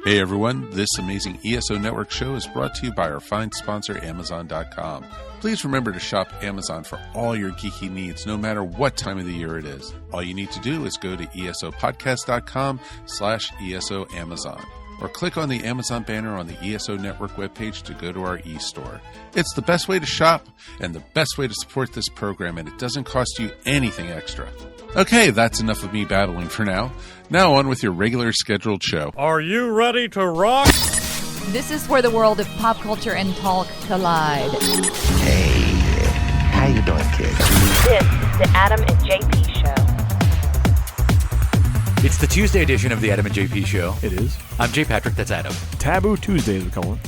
Hey everyone, this amazing ESO Network show is brought to you by our fine sponsor, Amazon.com. Please remember to shop Amazon for all your geeky needs, no matter what time of the year it is. All you need to do is go to esopodcast.com/ESO Amazon, or click on the Amazon banner on the ESO Network webpage to go to our e-store. It's the best way to shop and the best way to support this program, and it doesn't cost you anything extra. Okay, that's enough of me babbling for now. Now on with your regular scheduled show. Are you ready to rock? This is where the world of pop culture and talk collide. Hey, how you doing, kid? This is the Adam and JP Show. It's the Tuesday edition of the Adam and JP Show. It is. I'm Jay Patrick, that's Adam. Taboo Tuesdays, we call it.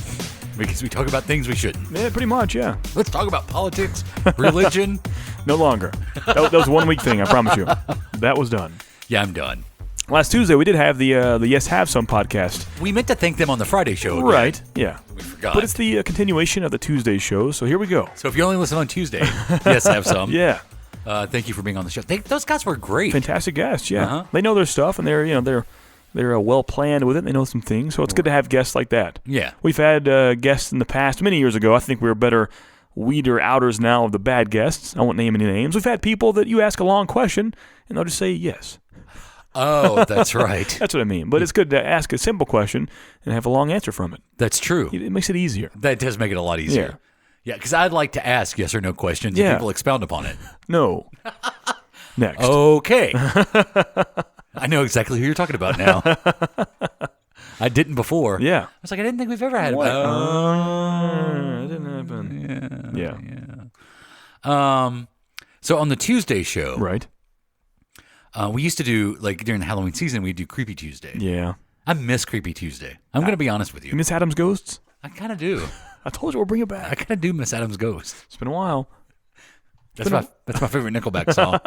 Because we talk about things we shouldn't. Yeah, pretty much, yeah. Let's talk about politics, religion. No longer. That was a 1 week thing, I promise you. That was done. Yeah, I'm done. Last Tuesday, we did have the Yes Have Some podcast. We meant to thank them on the Friday show. Again. Right, yeah. We forgot. But it's the continuation of the Tuesday show, so here we go. So if you only listen on Tuesday, yes, have some. Yeah. Thank you for being on the show. Those guys were great. Fantastic guests, yeah. Uh-huh. They know their stuff, and they're well planned with it. They know some things, so it's good to have guests like that. Yeah. We've had guests in the past, many years ago. I think we're better weeder-outers now of the bad guests. I won't name any names. We've had people that you ask a long question, and they'll just say yes. Oh, that's right. That's what I mean. But it's good to ask a simple question and have a long answer from it. That's true. It makes it easier. That does make it a lot easier. Yeah, because I'd like to ask yes or no questions and people expound upon it. No. Next. Okay. I know exactly who you're talking about now. I didn't before. Yeah. I was like, I didn't think we've ever had it. It didn't happen. Yeah. So on the Tuesday show, Right. We used to do, like during the Halloween season, we'd do Creepy Tuesday. Yeah. I miss Creepy Tuesday. I'm going to be honest with You you. miss Adam's Ghosts? I kind of do. I told you we'll bring it I back. kind of do miss Adam's Ghost. It's been a while. That's my favorite Nickelback song.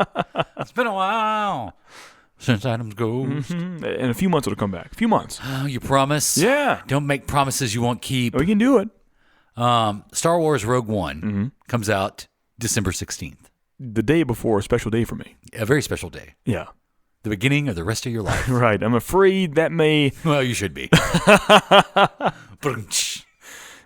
It's been a while since Adam's Ghost. Mm-hmm. In a few months it'll come back. A few months. Oh, you promise? Yeah. Don't make promises you won't keep. We can do it. Star Wars Rogue One comes out December 16th. The day before, a special day for me. A very special day. Yeah. The beginning of the rest of your life. Right. I'm afraid that may... Well, you should be.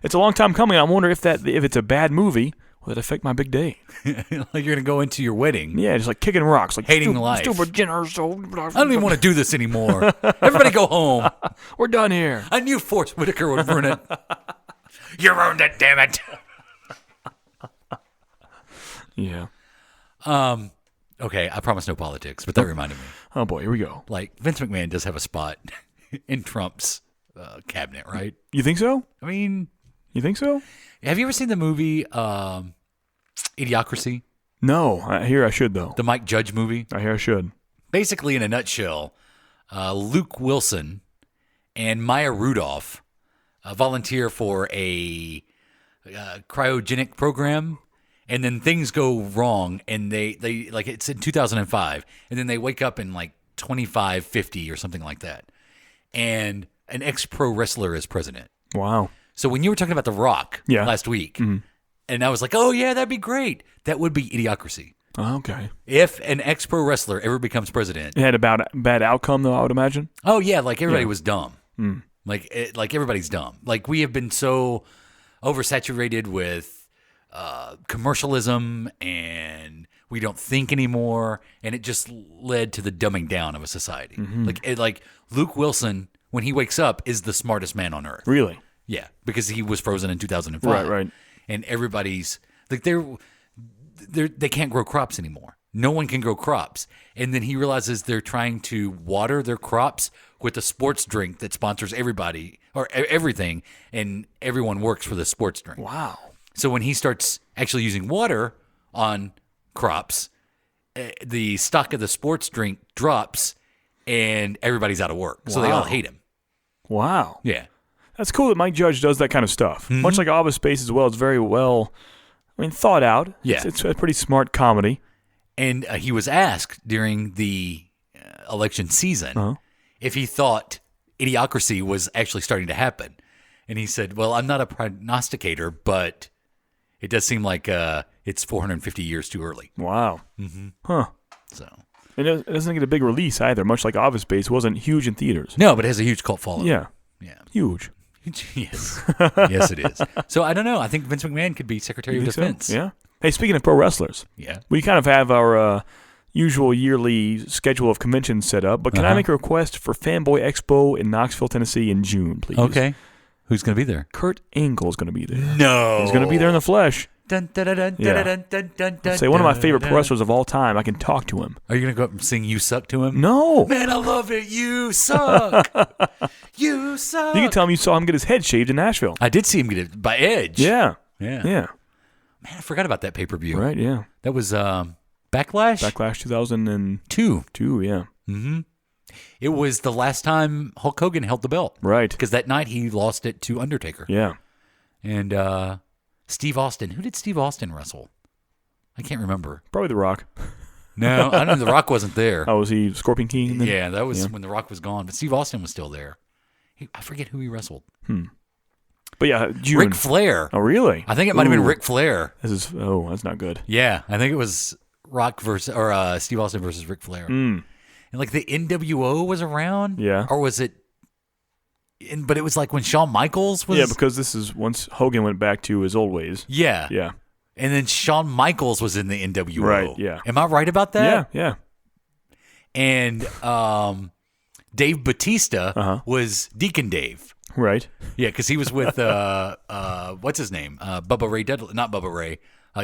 It's a long time coming. I wonder if it's a bad movie, will it affect my big day? Like you're going to go into your wedding. Yeah, just like kicking rocks. Like Hating life. Stupid dinner, so... I don't even want to do this anymore. Everybody go home. We're done here. I knew Forrest Whitaker would ruin it. You ruined it, damn it. Yeah. Okay, I promise no politics, but that reminded me. Oh, boy, here we go. Like, Vince McMahon does have a spot in Trump's cabinet, right? You think so? I mean... You think so? Have you ever seen the movie Idiocracy? No. I hear I should, though. The Mike Judge movie? I hear I should. Basically, in a nutshell, Luke Wilson and Maya Rudolph volunteer for a cryogenic program, and then things go wrong, and they like it's in 2005, and then they wake up in like 2550 or something like that, and an ex-pro wrestler is president. Wow. So when you were talking about The Rock last week, and I was like, oh yeah, that'd be great. That would be Idiocracy. Oh, okay. If an ex-pro wrestler ever becomes president. It had a bad outcome, though, I would imagine. Oh yeah, like everybody was dumb. Like everybody's dumb. Like we have been so oversaturated with commercialism, and we don't think anymore, and it just led to the dumbing down of a society. Like Luke Wilson, when he wakes up, is the smartest man on earth. Really? Yeah, because he was frozen in 2005. Right. And everybody's like they can't grow crops anymore. No one can grow crops. And then he realizes they're trying to water their crops with a sports drink that sponsors everybody or everything, and everyone works for the sports drink. Wow. So when he starts actually using water on crops, the stock of the sports drink drops, and everybody's out of work. So they all hate him. Wow. Yeah. That's cool that Mike Judge does that kind of stuff. Much like Office Space as well, it's very well, thought out. Yeah. It's a pretty smart comedy. And he was asked during the election season if he thought Idiocracy was actually starting to happen. And he said, well, I'm not a prognosticator, but it does seem like it's 450 years too early. Wow. Huh. So It doesn't get a big release either, much like Office Space. It wasn't huge in theaters. no, but it has a huge cult following. Yeah. Yeah. Huge. Yes. Yes, it is. So I don't know. I think Vince McMahon could be Secretary of You think so? Defense. Yeah. Hey, speaking of pro wrestlers, Yeah. we kind of have our usual yearly schedule of conventions set up, but can I make a request for Fanboy Expo in Knoxville, Tennessee in June, please? Okay. Who's going to be there? Kurt Angle's going to be there. No. He's going to be there in the flesh. Dun, dun, dun, dun, Yeah. dun, dun, dun, dun, Say one of my favorite dun, pro wrestlers of all time. I can talk to him. Are you going to go up and sing You Suck to him? No. Man, I love it. You suck. You suck. You can tell him you saw him get his head shaved in Nashville. I did see him get it by Edge. Yeah. Yeah. Yeah. Man, I forgot about that pay-per-view. Right, yeah. That was Backlash? Backlash 2002. Yeah. Mm-hmm. It was the last time Hulk Hogan held the belt. Right. Because that night he lost it to Undertaker. Yeah. And Steve Austin. Who did Steve Austin wrestle? I can't remember. Probably The Rock. No, I know The Rock wasn't there. Oh, was he Scorpion King? Then? Yeah, that was when The Rock was gone. But Steve Austin was still there. I forget who he wrestled. But yeah, June. Ric Flair. Oh, really? I think it might have been Ooh. Ric Flair. That's not good. Yeah, I think it was Rock versus Steve Austin versus Ric Flair. And like the NWO was around. Yeah. Or was it? But it was like when Shawn Michaels was. Yeah, because this is once Hogan went back to his old ways. Yeah. Yeah. And then Shawn Michaels was in the NWO. Right, yeah. Am I right about that? Yeah. And Dave Bautista was Deacon Dave. Right. Yeah, because he was with what's his name? Bubba Ray Dudley, not Bubba Ray,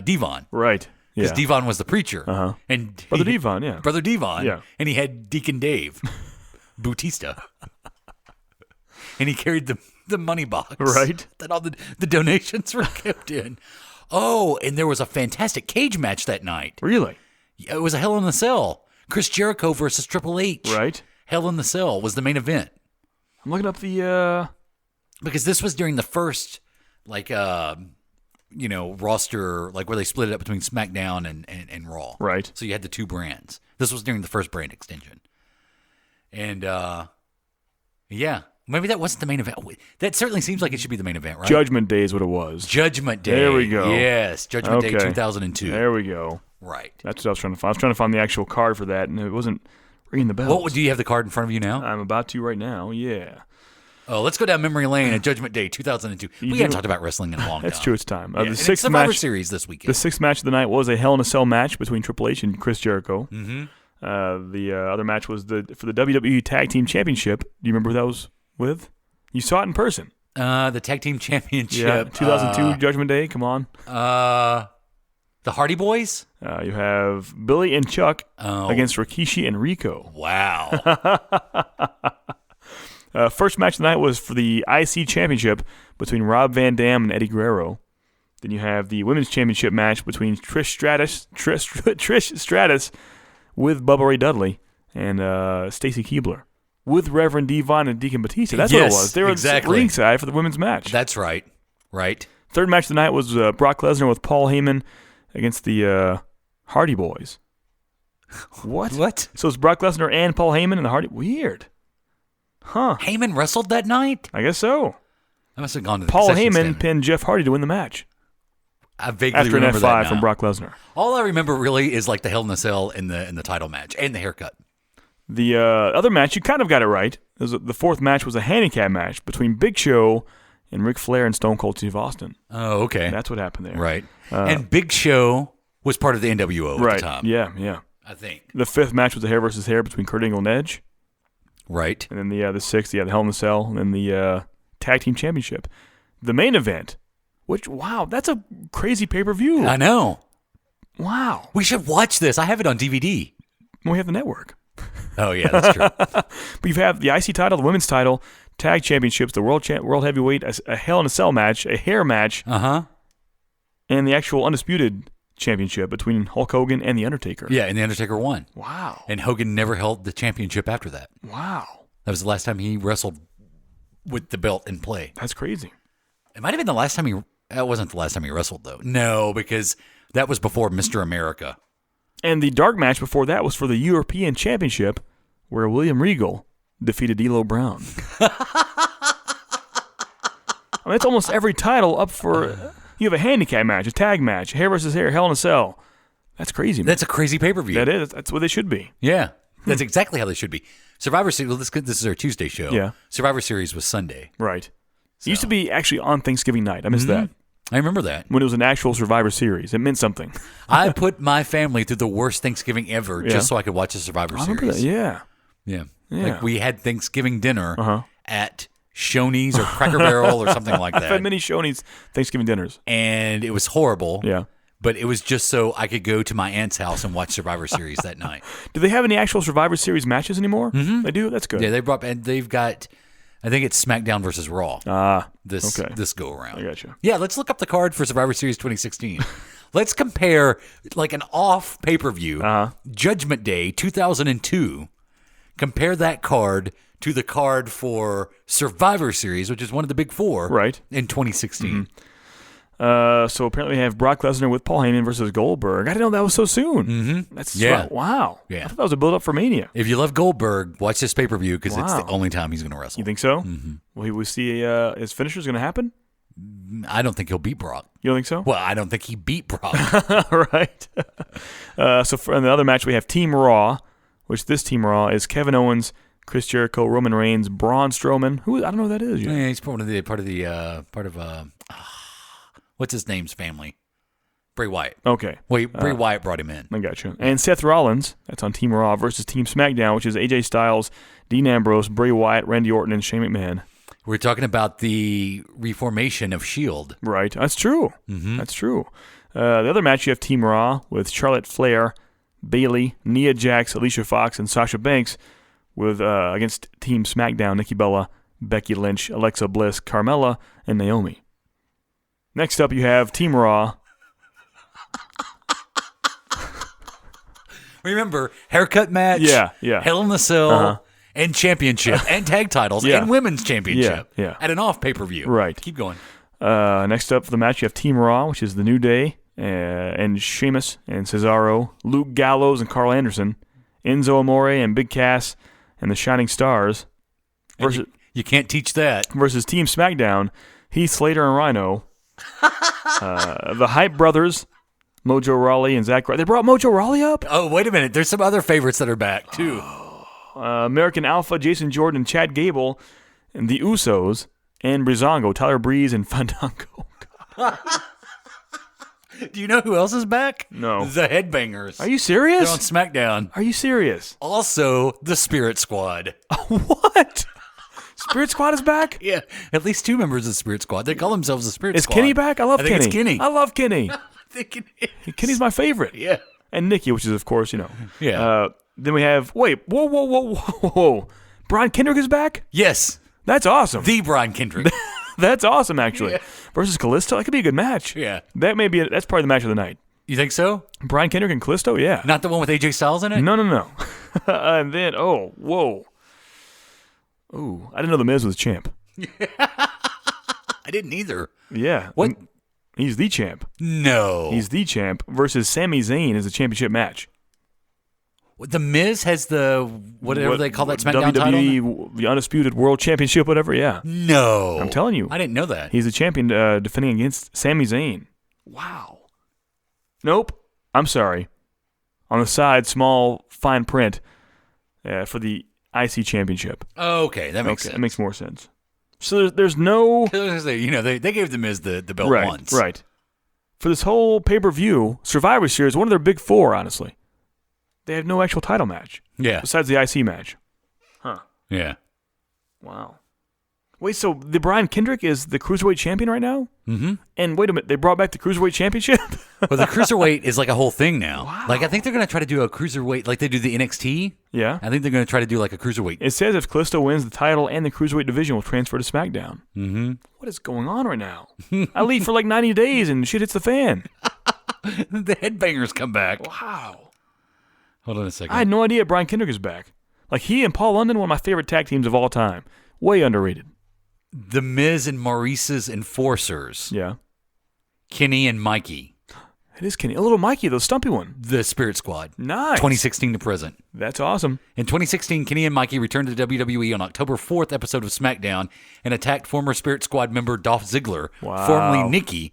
Devon. Right. Because Yeah. Devon was the preacher. And Brother Devon, yeah. Brother Devon. Yeah. And he had Deacon Dave Bautista. And he carried the money box. Right. That all the donations were kept in. Oh, and there was a fantastic cage match that night. Really? It was a Hell in a Cell. Chris Jericho versus Triple H. Right. Hell in the Cell was the main event. I'm looking up the Because this was during the first, roster, like where they split it up between SmackDown and Raw. Right. So you had the two brands. This was during the first brand extension. And, yeah. Maybe that wasn't the main event. That certainly seems like it should be the main event, right? Judgment Day is what it was. Judgment Day. There we go. Yes, Judgment Day 2002. There we go. Right. That's what I was trying to find. I was trying to find the actual card for that, and it wasn't ringing the bell. Do you have the card in front of you now? I'm about to right now, yeah. Oh, let's go down memory lane at Judgment Day 2002. We haven't talked about wrestling in a long time. That's true, it's time. Yeah, The and it's sixth Survivor match Series this weekend. The sixth match of the night was a Hell in a Cell match between Triple H and Chris Jericho. Mm-hmm. The other match was for the WWE Tag Team Championship. Do you remember who that was with? You saw it in person. The Tag Team Championship. Yeah, 2002 Judgment Day. Come on. The Hardy Boys? You have Billy and Chuck against Rikishi and Rico. Wow. First match of the night was for the IC Championship between Rob Van Dam and Eddie Guerrero. Then you have the Women's Championship match between Trish Stratus with Bubba Ray Dudley and Stacy Keibler with Reverend Devon and Deacon Batista. That's what it was. They were exactly. ringside for the women's match. That's right. Right. Third match of the night was Brock Lesnar with Paul Heyman against the Hardy Boys. What? What? So it's Brock Lesnar and Paul Heyman and the Hardy... Weird. Huh. Heyman wrestled that night? I guess so. I must have gone to the Paul concession Heyman stand. pinned Jeff Hardy to win the match. I vaguely After an remember that F5 now. from Brock Lesnar. All I remember really is like the Hell in a Cell in the title match and the haircut. The other match, you kind of got it right. The fourth match was a handicap match between Big Show and Ric Flair and Stone Cold Steve Austin. Oh, okay. That's what happened there. Right. And Big Show was part of the NWO right. at the time. Yeah. I think. The fifth match was a hair versus hair between Kurt Angle and Edge. Right. And then the sixth, the Hell in a Cell, and then the Tag Team Championship. The main event, which, wow, that's a crazy pay-per-view. I know. Wow. We should watch this. I have it on DVD. We have the network. Oh, yeah, that's true. But you have the IC title, the women's title, tag championships, the world heavyweight, a Hell in a Cell match, a hair match, and the actual undisputed championship between Hulk Hogan and The Undertaker. Yeah, and The Undertaker won. Wow. And Hogan never held the championship after that. Wow. That was the last time he wrestled with the belt in play. That's crazy. It might have been the last time that wasn't the last time he wrestled, though. No, because that was before Mr. America. And the dark match before that was for the European Championship, where William Regal defeated D'Lo Brown. I mean, it's almost every title up for... You have a handicap match, a tag match, hair versus hair, Hell in a Cell. That's crazy, man. That's a crazy pay-per-view. That is. That's what they should be. Yeah. That's exactly how they should be. Survivor Series. Well, this is our Tuesday show. Yeah. Survivor Series was Sunday. Right. It used to be actually on Thanksgiving night. I missed that. I remember that. When it was an actual Survivor Series. It meant something. I put my family through the worst Thanksgiving ever just so I could watch a Survivor I Series. remember that. Yeah. Yeah. Yeah. Like we had Thanksgiving dinner at Shoney's or Cracker Barrel or something like that. I've had many Shoney's Thanksgiving dinners. And it was horrible. Yeah. But it was just so I could go to my aunt's house and watch Survivor Series that night. Do they have any actual Survivor Series matches anymore? Mm-hmm. They do? That's good. Yeah, they've got, I think it's SmackDown versus Raw. This go around. I gotcha. Yeah, let's look up the card for Survivor Series 2016. Let's compare like an off pay-per-view, Judgment Day 2002. Compare that card to the card for Survivor Series, which is one of the big four, right, in 2016. Mm-hmm. So apparently we have Brock Lesnar with Paul Heyman versus Goldberg. I didn't know that was so soon. Mm-hmm. That's wow. Yeah. I thought that was a build-up for Mania. If you love Goldberg, watch this pay-per-view because it's the only time he's going to wrestle. You think so? Mm-hmm. Will we see his finisher's going to happen? I don't think he'll beat Brock. You don't think so? Well, I don't think he beat Brock. Right. So for the other match, we have Team Raw, which this Team Raw is Kevin Owens, Chris Jericho, Roman Reigns, Braun Strowman. Who I don't know who that is yet. Yeah, he's part of what's his name's family? Bray Wyatt. Okay. Wait, Bray Wyatt brought him in. I got you. And Seth Rollins, that's on Team Raw, versus Team SmackDown, which is AJ Styles, Dean Ambrose, Bray Wyatt, Randy Orton, and Shane McMahon. We're talking about the reformation of S.H.I.E.L.D. Right. That's true. Mm-hmm. That's true. The other match, you have Team Raw with Charlotte Flair, Bayley, Nia Jax, Alicia Fox, and Sasha Banks with against Team SmackDown, Nikki Bella, Becky Lynch, Alexa Bliss, Carmella, and Naomi. Next up, you have Team Raw. Remember, haircut match, yeah. Hell in the Cell, and championship, and tag titles, and women's championship at an off pay-per-view. Right. Keep going. Next up for the match, you have Team Raw, which is The New Day, and Sheamus, and Cesaro, Luke Gallows, and Carl Anderson, Enzo Amore, and Big Cass, and the Shining Stars. Versus, you can't teach that. Versus Team SmackDown, Heath Slater and Rhino. The Hype Brothers, Mojo Rawley and Zack Ryder. They brought Mojo Rawley up? Oh, wait a minute. There's some other favorites that are back, too. American Alpha, Jason Jordan, Chad Gable, and the Usos, and Breezango, Tyler Breeze, and Fandango. Do you know who else is back? No. The Headbangers. Are you serious? They're on SmackDown. Are you serious? Also, the Spirit Squad. What? Spirit Squad is back? Yeah, at least two members of the Spirit Squad. They call themselves the Spirit Squad. Is Kenny back? I love Kenny. I think it's Kenny. I love Kenny. I think it is. Kenny's my favorite. Yeah. And Nikki, which is, of course, you know. Yeah. Then we have, whoa. Brian Kendrick is back? Yes. That's awesome. The Brian Kendrick. That's awesome, actually. Yeah. Versus Kalisto, that could be a good match. Yeah. That's probably the match of the night. You think so? Brian Kendrick and Kalisto, yeah. Not the one with AJ Styles in it? No. And then, whoa. Ooh, I didn't know The Miz was champ. I didn't either. Yeah. What? He's the champ. No. He's the champ versus Sami Zayn is a championship match. The Miz has the, whatever they call that SmackDown WWE, title? the Undisputed World Championship, whatever, yeah. No. I'm telling you. I didn't know that. He's the champion defending against Sami Zayn. Wow. Nope. I'm sorry. On the side, small, fine print for the IC Championship. Okay, that makes sense. That makes more sense. So there's no... You know, they gave the Miz the belt once. Right. For this whole pay-per-view, Survivor Series, one of their big four, honestly. They have no actual title match. Yeah. Besides the IC match. Huh. Yeah. Wow. Wait, so the Brian Kendrick is the Cruiserweight champion right now? Mm-hmm. And wait a minute, they brought back the Cruiserweight championship? Well, the Cruiserweight is like a whole thing now. Wow. Like, I think they're going to try to do a Cruiserweight, like they do the NXT. Yeah. I think they're going to try to do like a Cruiserweight. It says if Kalisto wins, the title and the Cruiserweight division will transfer to SmackDown. Mm-hmm. What is going on right now? I leave for like 90 days and shit hits the fan. The Headbangers come back. Wow. Hold on a second. I had no idea Brian Kendrick is back. Like, he and Paul London, one of my favorite tag teams of all time. Way underrated. The Miz and Maurice's Enforcers. Yeah. Kenny and Mikey. It is Kenny. A little Mikey, the stumpy one. The Spirit Squad. Nice. 2016 to present. That's awesome. In 2016, Kenny and Mikey returned to the WWE on October 4th episode of SmackDown and attacked former Spirit Squad member Dolph Ziggler, formerly Nikki,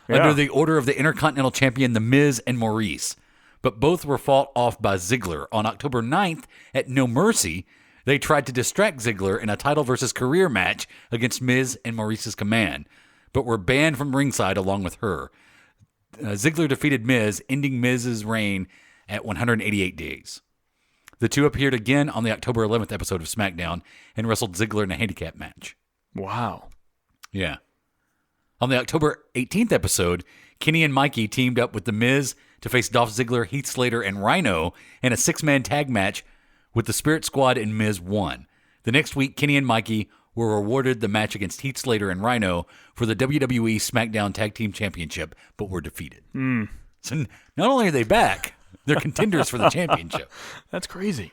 under the order of the Intercontinental Champion The Miz and Maurice. But both were fought off by Ziggler on October 9th at No Mercy They tried to distract Ziggler in a title versus career match against Miz and Maurice's Command, but were banned from ringside along with her. Ziggler defeated Miz, ending Miz's reign at 188 days. The two appeared again on the October 11th episode of SmackDown and wrestled Ziggler in a handicap match. Wow. Yeah. On the October 18th episode, Kenny and Mikey teamed up with The Miz to face Dolph Ziggler, Heath Slater, and Rhino in a 6-man tag match with the Spirit Squad, and Miz won. The next week, Kenny and Mikey were awarded the match against Heath Slater and Rhino for the WWE SmackDown Tag Team Championship, but were defeated. So not only are they back, they're contenders for the championship. That's crazy.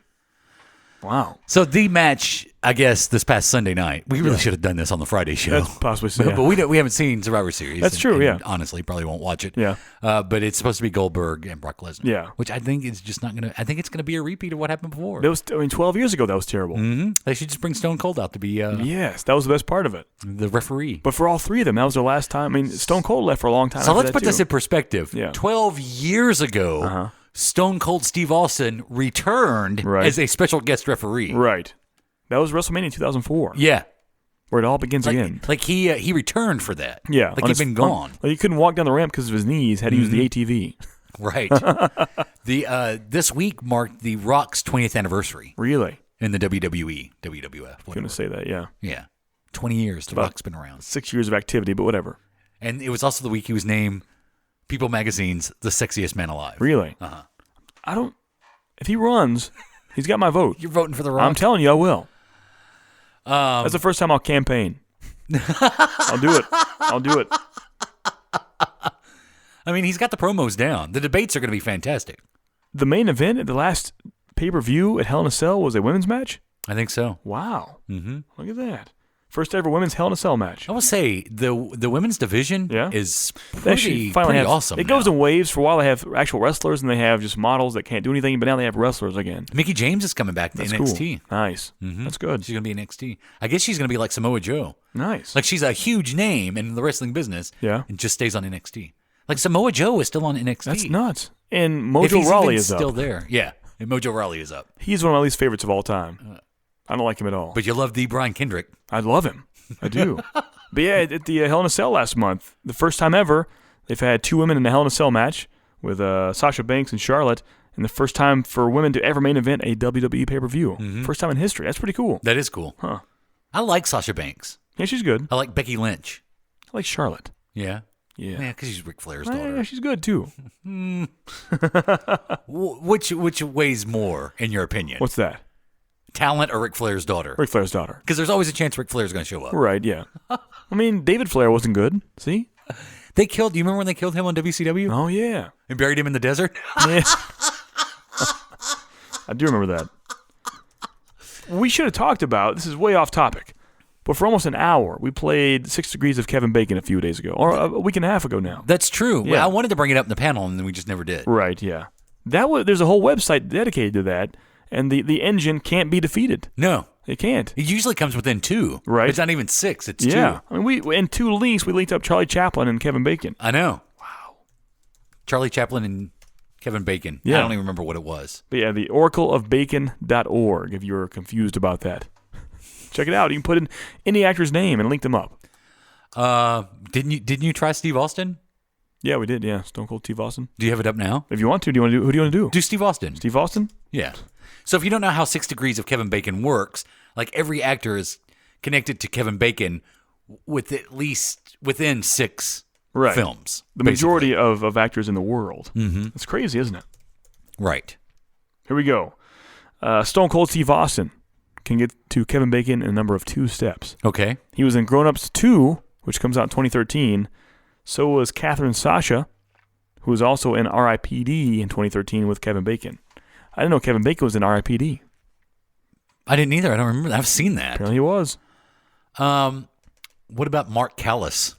Wow. So the match, I guess, this past Sunday night, we really should have done this on the Friday show. That's possibly so. But we haven't seen Survivor Series. That's true, yeah. Honestly, probably won't watch it. Yeah. But it's supposed to be Goldberg and Brock Lesnar. Yeah. Which I think is just not going to, I think it's going to be a repeat of what happened before. 12 years ago, that was terrible. Mm-hmm. They should just bring Stone Cold out to be yes, that was the best part of it. the referee. But for all three of them, that was their last time. I mean, Stone Cold left for a long time. So after let's that, put this too. in perspective. Yeah. 12 years ago, Stone Cold Steve Austin returned as a special guest referee. Right. That was WrestleMania 2004. Yeah. Where it all begins again. Like he returned for that. Yeah. Like he'd been gone. Like he couldn't walk down the ramp because of his knees. Had to use the ATV. Right. This week marked The Rock's 20th anniversary. Really? In the WWE, WWF. I'm going to say that, yeah. Yeah. 20 years. The Rock's been around. 6 years of activity, but whatever. And it was also the week he was named People Magazine's The Sexiest Man Alive. Really? Uh-huh. If he runs, he's got my vote. You're voting for The Rock? I'm telling you, I will. That's the first time I'll campaign. I'll do it. I mean, he's got the promos down. The debates are going to be fantastic. The main event at the last pay-per-view at Hell in a Cell was a women's match? I think so. Wow. Mm-hmm. Look at that. First ever women's Hell in a Cell match. I will say the women's division is pretty awesome. It goes in waves. For a while they have actual wrestlers and they have just models that can't do anything, but now they have wrestlers again. Mickie James is coming back to NXT. Cool. Nice. Mm-hmm. That's good. She's going to be NXT. I guess she's going to be like Samoa Joe. Nice. Like she's a huge name in the wrestling business and just stays on NXT. Like Samoa Joe is still on NXT. That's nuts. And Mojo Rawley is still there. Yeah. And Mojo Rawley is up. He's one of my least favorites of all time. I don't like him at all. But you love the Brian Kendrick. I love him. I do. But yeah, at the Hell in a Cell last month, the first time ever, they've had two women in the Hell in a Cell match with Sasha Banks and Charlotte, and the first time for women to ever main event a WWE pay-per-view. Mm-hmm. First time in history. That's pretty cool. That is cool. Huh. I like Sasha Banks. Yeah, she's good. I like Becky Lynch. I like Charlotte. Yeah? Yeah. Yeah, because she's Ric Flair's daughter. Yeah, she's good, too. Which weighs more, in your opinion? What's that? Talent or Ric Flair's daughter? Ric Flair's daughter. Because there's always a chance Ric Flair's going to show up. Right, yeah. I mean, David Flair wasn't good. See? Do you remember when they killed him on WCW? Oh, yeah. And buried him in the desert? Yeah. I do remember that. We should have talked about, this is way off topic, but for almost an hour, we played 6 Degrees of Kevin Bacon a few days ago, or a week and a half ago now. That's true. Yeah. Well, I wanted to bring it up in the panel, and then we just never did. Right, yeah. There's a whole website dedicated to that, and the engine can't be defeated. No. It can't. It usually comes within 2. Right. It's not even 6, it's 2. Yeah. I mean, in 2 links, we linked up Charlie Chaplin and Kevin Bacon. I know. Wow. Charlie Chaplin and Kevin Bacon. Yeah. I don't even remember what it was. But yeah, the oracleofbacon.org, if you're confused about that. Check it out. You can put in any actor's name and link them up. Didn't you try Steve Austin? Yeah, we did. Yeah, Stone Cold Steve Austin. Do you have it up now? If you want to, who do you want to do? Do Steve Austin. Steve Austin? Yeah. So if you don't know how 6 Degrees of Kevin Bacon works, like every actor is connected to Kevin Bacon with at least within 6 films. The majority of actors in the world. Mm-hmm. It's crazy, isn't it? Right. Here we go. Stone Cold Steve Austin can get to Kevin Bacon in a number of 2 steps. Okay. He was in Grown Ups 2, which comes out in 2013. So was Catherine Sasha, who was also in R.I.P.D. in 2013 with Kevin Bacon. I didn't know Kevin Bacon was in R.I.P.D. I didn't either. I don't remember. I've seen that. Apparently he was. What about Mark Callis?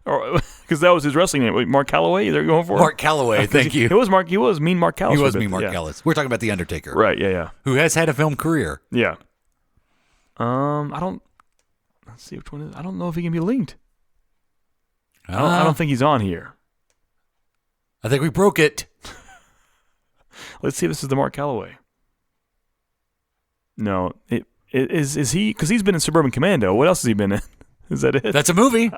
Because that was his wrestling name. Wait, Mark Calloway? They're going for Mark Calloway. Thank you. He was Mean Mark Callis. He was Mean Mark Callis. We're talking about The Undertaker. Right, yeah. Who has had a film career. Yeah. Let's see which one is. I don't know if he can be linked. I don't think he's on here. I think we broke it. Let's see if this is the Mark Calloway. No. Is he? Because he's been in Suburban Commando. What else has he been in? Is that it? That's a movie.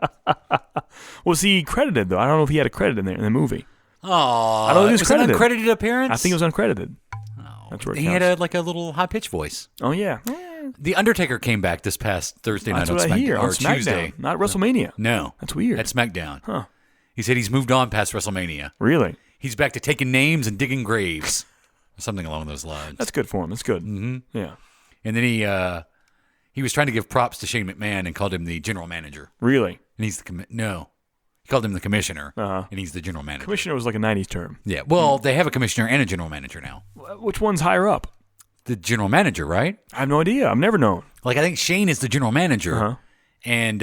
Was he credited, though? I don't know if he had a credit in there in the movie. Oh, I don't know if he was credited. An uncredited appearance? I think it was uncredited. That's where it he counts. had a little high-pitched voice. Oh, yeah. The Undertaker came back this past Thursday night That's what I hear. On SmackDown, Tuesday. not WrestleMania. No. That's weird. At SmackDown. Huh. He said he's moved on past WrestleMania. Really? He's back to taking names and digging graves. Something along those lines. That's good for him. That's good. Mm-hmm. Yeah. And then he was trying to give props to Shane McMahon and called him the general manager. Really? And he's no. He called him the commissioner, and he's the general manager. Commissioner was like a 90s term. Yeah. Well, they have a commissioner and a general manager now. Which one's higher up? The general manager, right? I have no idea. I've never known. Like, I think Shane is the general manager, and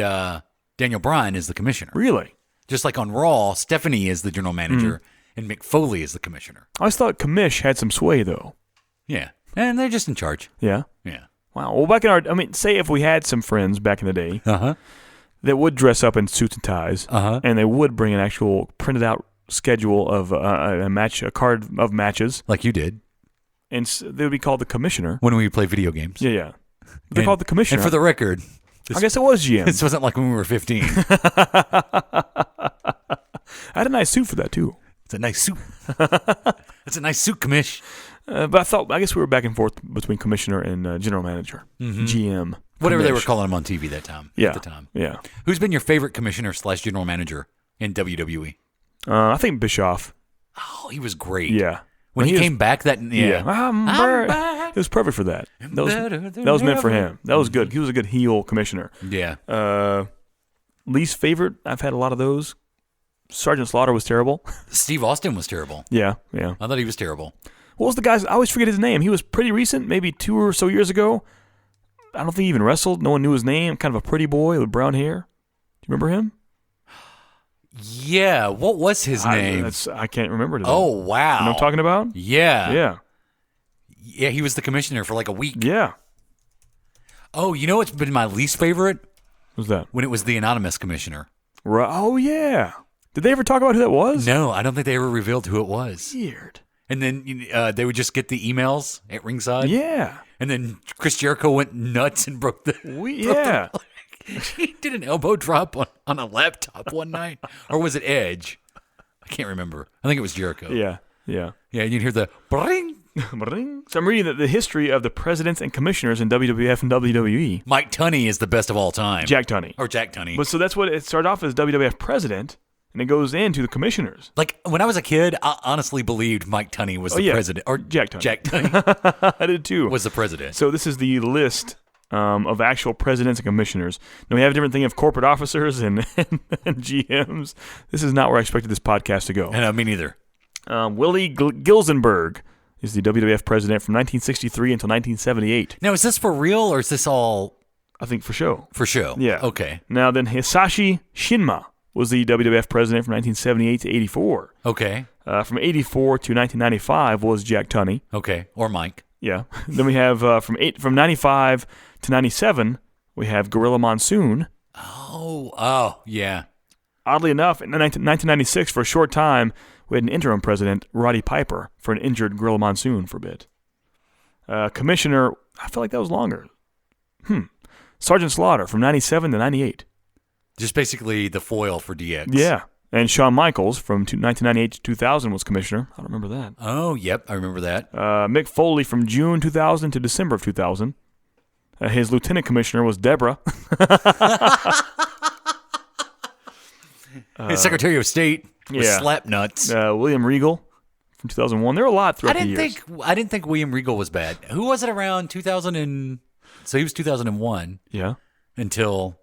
Daniel Bryan is the commissioner. Really? Just like on Raw, Stephanie is the general manager, and Mick Foley is the commissioner. I always thought commish had some sway, though. Yeah. And they're just in charge. Yeah? Yeah. Wow. Well, back in say if we had some friends back in the day that would dress up in suits and ties, and they would bring an actual printed out schedule of a card of matches. Like you did. And they would be called the commissioner. When we play video games. Yeah. They're called the commissioner. And for the record, I guess it was GM. This wasn't like when we were 15. I had a nice suit for that, too. It's a nice suit. It's a nice suit, commish. But I guess we were back and forth between commissioner and general manager, GM. Whatever commish. They were calling him on TV that time. Yeah. At the time. Yeah. Who's been your favorite commissioner / general manager in WWE? I think Bischoff. Oh, he was great. Yeah. When he came back, I'm back. It was perfect for that. That was meant for him. That was good. He was a good heel commissioner. Yeah. Least favorite, I've had a lot of those. Sergeant Slaughter was terrible. Steve Austin was terrible. Yeah. I thought he was terrible. What was the guy's? I always forget his name. He was pretty recent, maybe 2 or so years ago. I don't think he even wrestled. No one knew his name. Kind of a pretty boy with brown hair. Do you remember him? Yeah. What was his name? I can't remember it. Oh, wow. You know what I'm talking about? Yeah. Yeah, he was the commissioner for like a week. Yeah. Oh, you know what's been my least favorite? What's that? When it was the anonymous commissioner. Oh, yeah. Did they ever talk about who that was? No, I don't think they ever revealed who it was. Weird. And then they would just get the emails at ringside. Yeah. And then Chris Jericho went nuts and broke the... Yeah. He did an elbow drop on a laptop one night. Or was it Edge? I can't remember. I think it was Jericho. Yeah. Yeah, and you'd hear the... Bring. So I'm reading the history of the presidents and commissioners in WWF and WWE. Mike Tunney is the best of all time. Jack Tunney. Or Jack Tunney. But so that's what it started off as, WWF president, and it goes into the commissioners. Like, when I was a kid, I honestly believed Mike Tunney was the president. Or Jack Tunney. Jack Tunney. I did too. Was the president. So this is the list of actual presidents and commissioners. Now we have a different thing of corporate officers and GMs. This is not where I expected this podcast to go. No, me neither. Willie Gilzenberg is the WWF president from 1963 until 1978. Now, is this for real or is this all... I think for show. For show. Yeah. Okay. Now then, Hisashi Shinma was the WWF president from 1978 to 84. Okay. From 84 to 1995 was Jack Tunney. Okay. Or Mike. Yeah. Then we have from 95 to 97, we have Gorilla Monsoon. Oh, yeah. Oddly enough, in 1996, for a short time, we had an interim president, Roddy Piper, for an injured Gorilla Monsoon for a bit. Commissioner, I feel like that was longer. Sergeant Slaughter from 97 to 98. Just basically the foil for DX. Yeah. And Shawn Michaels from 1998 to 2000 was commissioner. I don't remember that. Oh, yep. I remember that. Mick Foley from June 2000 to December of 2000. His lieutenant commissioner was Deborah. His Secretary of State was Slapnuts. William Regal from 2001. There were a lot throughout the years. I didn't think William Regal was bad. Who was it around 2000 so he was 2001. Yeah. Until...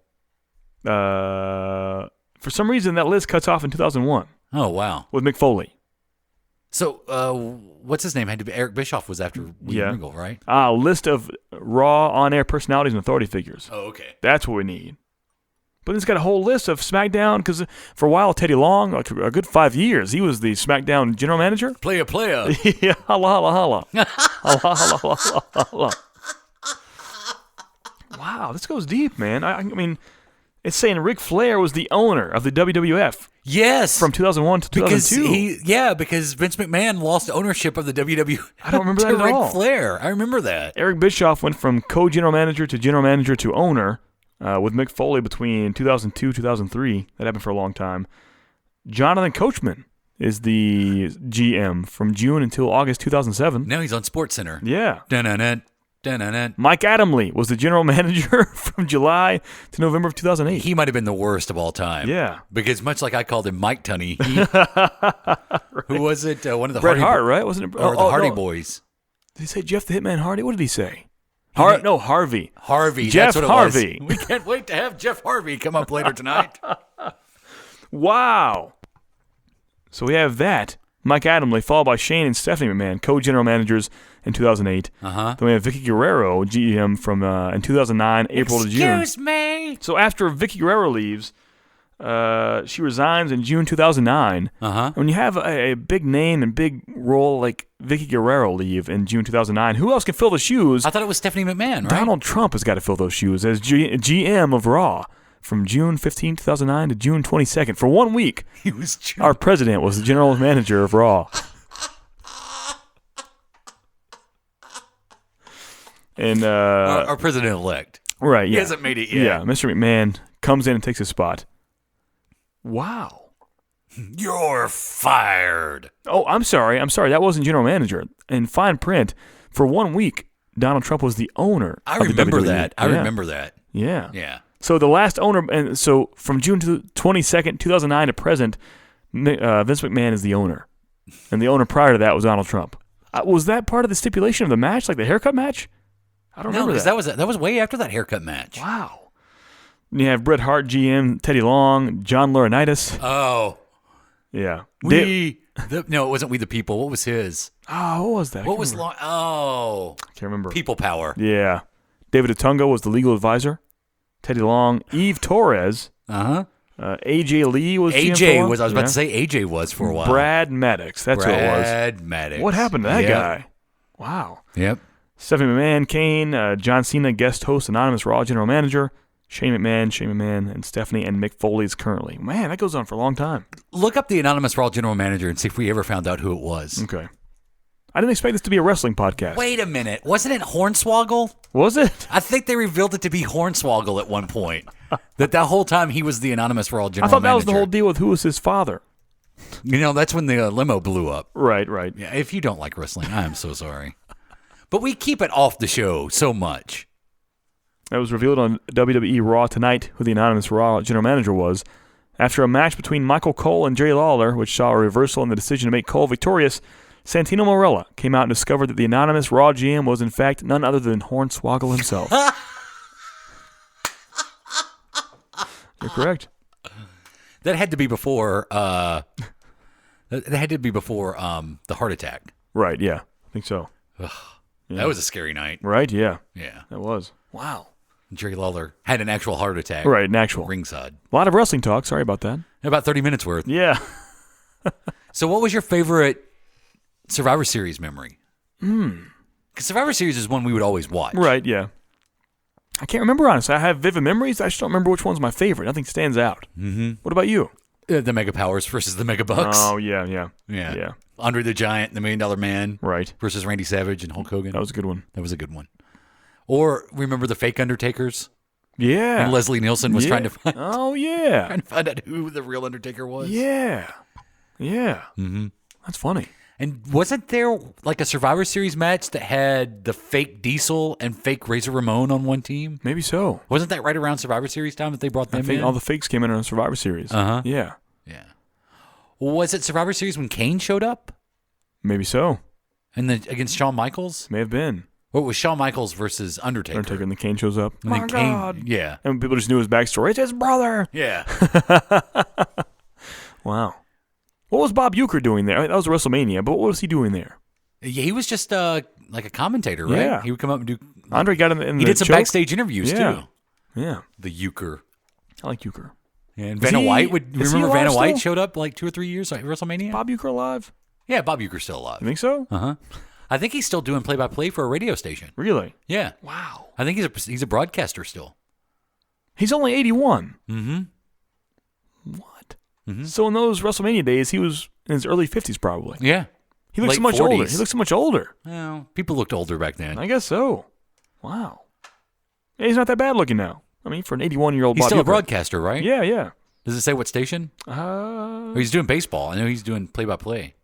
for some reason, that list cuts off in 2001. Oh, wow. With Mick Foley. So, what's his name? Eric Bischoff was after William Regal, right? List of Raw on-air personalities and authority figures. Oh, okay. That's what we need. But it's got a whole list of SmackDown, because for a while, Teddy Long, like a good 5 years, he was the SmackDown general manager. Player. Yeah, holla. Holla. Wow, this goes deep, man. I mean, It's saying Ric Flair was the owner of the WWF. Yes. From 2001 to 2002. Because Vince McMahon lost ownership of the WWE. I don't remember that at Ric all. Flair. I remember that. Eric Bischoff went from co-general manager to owner with Mick Foley between 2002 2003. That happened for a long time. Jonathan Coachman is the GM from June until August 2007. Now he's on SportsCenter. Yeah. Dun-dun-dun, dun-dun-dun. Mike Adamle was the general manager from July to November of 2008. He might have been the worst of all time. Yeah. Because much like I called him Mike Tunney, who was it? One of the Bret Hart, right? Wasn't it? Or the Hardy Boys. Did he say Jeff the Hitman Hardy? What did he say? Harvey. Harvey. Jeff that's what Harvey. It was. We can't wait to have Jeff Harvey come up later tonight. Wow. So we have that. Mike Adamle, followed by Shane and Stephanie McMahon, co-general managers in 2008. Then we have Vicky Guerrero, GM from in 2009, April to June. Excuse me. So after Vicky Guerrero leaves, she resigns in June 2009. When you have a big name and big role like Vicky Guerrero leave in June 2009, who else can fill the shoes? I thought it was Stephanie McMahon, right? Donald Trump has got to fill those shoes as GM of Raw. From June 15, 2009 to June 22nd. For 1 week, He was our president was the general manager of Raw. And our president-elect. right, yeah. He hasn't made it yet. Yeah, Mr. McMahon comes in and takes his spot. Wow. You're fired. Oh, I'm sorry. That wasn't general manager. In fine print, for 1 week, Donald Trump was the owner I of the remember WWE. that. I Yeah. remember that. Yeah. Yeah. So the last owner, and so from June 22nd, 2009 to present, Vince McMahon is the owner. And the owner prior to that was Donald Trump. Was that part of the stipulation of the match, like the haircut match? I don't remember that. No, because that was way after that haircut match. Wow. And you have Bret Hart, GM, Teddy Long, John Laurinaitis. Oh. Yeah. No, it wasn't We the People. What was his? Oh, what was that? What was Long? Oh. I can't remember. People Power. Yeah. David Otunga was the legal advisor. Teddy Long, Eve Torres. AJ Lee was GM AJ for? was. I was about to say AJ was for a while. Brad Maddox. That's who it was. Brad Maddox. What happened to that Yep. guy? Wow. Yep. Stephanie McMahon, Kane, John Cena, guest host, anonymous Raw general manager. Shane McMahon, and Stephanie and Mick Foley is currently. Man, that goes on for a long time. Look up the anonymous Raw general manager and see if we ever found out who it was. Okay. I didn't expect this to be a wrestling podcast. Wait a minute. Wasn't it Hornswoggle? Was it? I think they revealed it to be Hornswoggle at one point. that whole time he was the anonymous Raw general I thought that manager. was the whole deal with who was his father. You know, that's when the limo blew up. Right. Yeah, if you don't like wrestling, I am so sorry. But we keep it off the show so much. That was revealed on WWE Raw tonight who the anonymous Raw general manager was. After a match between Michael Cole and Jerry Lawler, which saw a reversal in the decision to make Cole victorious, Santino Marella came out and discovered that the anonymous Raw GM was in fact none other than Hornswoggle himself. You're correct. That had to be before. That had to be before the heart attack. Right. Yeah. I think so. Yeah. That was a scary night. Right. Yeah. Yeah. That was. Wow. Jerry Lawler had an actual heart attack. Right. An actual. Ringside. A lot of wrestling talk. Sorry about that. About 30 minutes worth. Yeah. So, what was your favorite Survivor Series memory? Because Survivor Series is one we would always watch. Right. Yeah. I can't remember, honestly. I have vivid memories. I just don't remember which one's my favorite. Nothing stands out. Mm-hmm. What about you? The Mega Powers versus the Mega Bucks. Oh, yeah. Andre the Giant, the $1 Million Man. Right. Versus Randy Savage and Hulk Hogan. That was a good one. Or remember the fake Undertakers? Yeah. And Leslie Nielsen was trying to find yeah. find out who the real Undertaker was. Yeah. Yeah. Mm-hmm. That's funny. And wasn't there like a Survivor Series match that had the fake Diesel and fake Razor Ramon on one team? Maybe so. Wasn't that right around Survivor Series time that they brought them I think in? all the fakes came in on Survivor Series. Uh-huh. Yeah. Yeah. Was it Survivor Series when Kane showed up? Maybe so. And then against Shawn Michaels? May have been. Or it was Shawn Michaels versus Undertaker? Undertaker and the Kane shows up. And then Kane, yeah. And people just knew his backstory. It's his brother. Yeah. Wow. What was Bob Uecker doing there? I mean, that was WrestleMania, but what was he doing there? Yeah, he was just like a commentator, right? Yeah. He would come up and do... Andre got in the He did some choke? backstage interviews, too. Yeah. The Uecker. I like Uecker. Yeah, and Is Vanna he- White would... is he Remember alive Vanna White still? showed up like 2 or 3 years at WrestleMania? Bob Uecker alive? Yeah, Bob Uecker's still alive. You think so? Uh-huh. I think he's still doing play-by-play for a radio station. Really? Yeah. Wow. I think he's a broadcaster still. He's only 81. What? So in those WrestleMania days, he was in his early 50s probably. Yeah. He looks Late so much 40s. older. He looks so much older. Well, people looked older back then. I guess so. Wow. Yeah, he's not that bad looking now. I mean, for an 81-year-old He's Bob still a Hooper. broadcaster, right? Yeah, yeah. Does it say what station? Or he's doing baseball. I know he's doing play-by-play.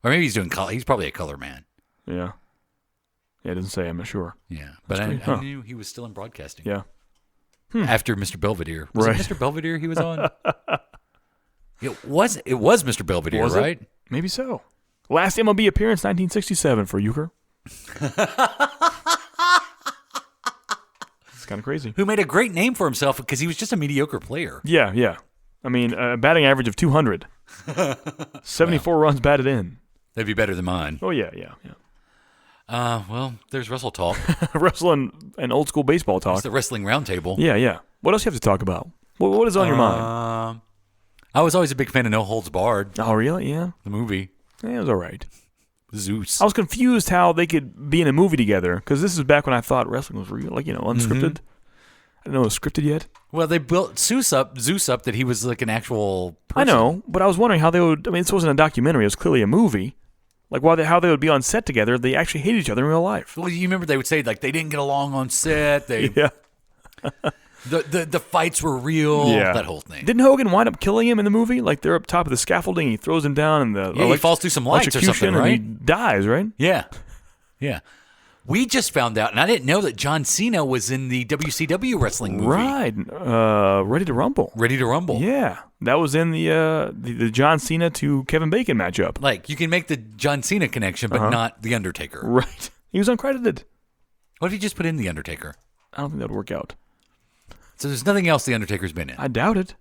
Or maybe he's doing color. He's probably a color man. Yeah. Yeah, it doesn't say. I'm not sure. Yeah. But I knew he was still in broadcasting. Yeah. After Mr. Belvedere. Was Right. it Mr. Belvedere he was on? It was Mr. Belvedere, Was it? right? Maybe so. Last MLB appearance, 1967 for Euchre. It's kind of crazy. Who made a great name for himself because he was just a mediocre player. Yeah, yeah. I mean, a batting average of 200. 74 runs batted in. That'd be better than mine. Oh, yeah, yeah, yeah. Well, there's Wrestle Talk. Wrestling and old school baseball talk. It's the Wrestling Roundtable. Yeah, yeah. What else you have to talk about? What is on your mind? I was always a big fan of No Holds Barred, Oh, really? Yeah. the movie. Yeah, it was all right. Zeus. I was confused how they could be in a movie together because this is back when I thought wrestling was real, like, unscripted. I didn't know it was scripted yet. Well, they built Zeus up that he was like an actual person. I know, but I was wondering how they would. I mean, this wasn't a documentary; it was clearly a movie. Like, how they would be on set together? They actually hate each other in real life. Well, you remember they would say like they didn't get along on set. They Yeah, the fights were real. yeah. That whole thing. Didn't Hogan wind up killing him in the movie? Like, they're up top of the scaffolding, he throws him down, and he falls through some lights or something, and he right? dies, right? Yeah. Yeah. We just found out, and I didn't know that John Cena was in the WCW wrestling movie. Right. Ready to Rumble. Ready to Rumble. Yeah, that was in the John Cena to Kevin Bacon matchup. Like, you can make the John Cena connection, but not The Undertaker. Right. He was uncredited. What if you just put in The Undertaker? I don't think that would work out. So there's nothing else The Undertaker's been in? I doubt it.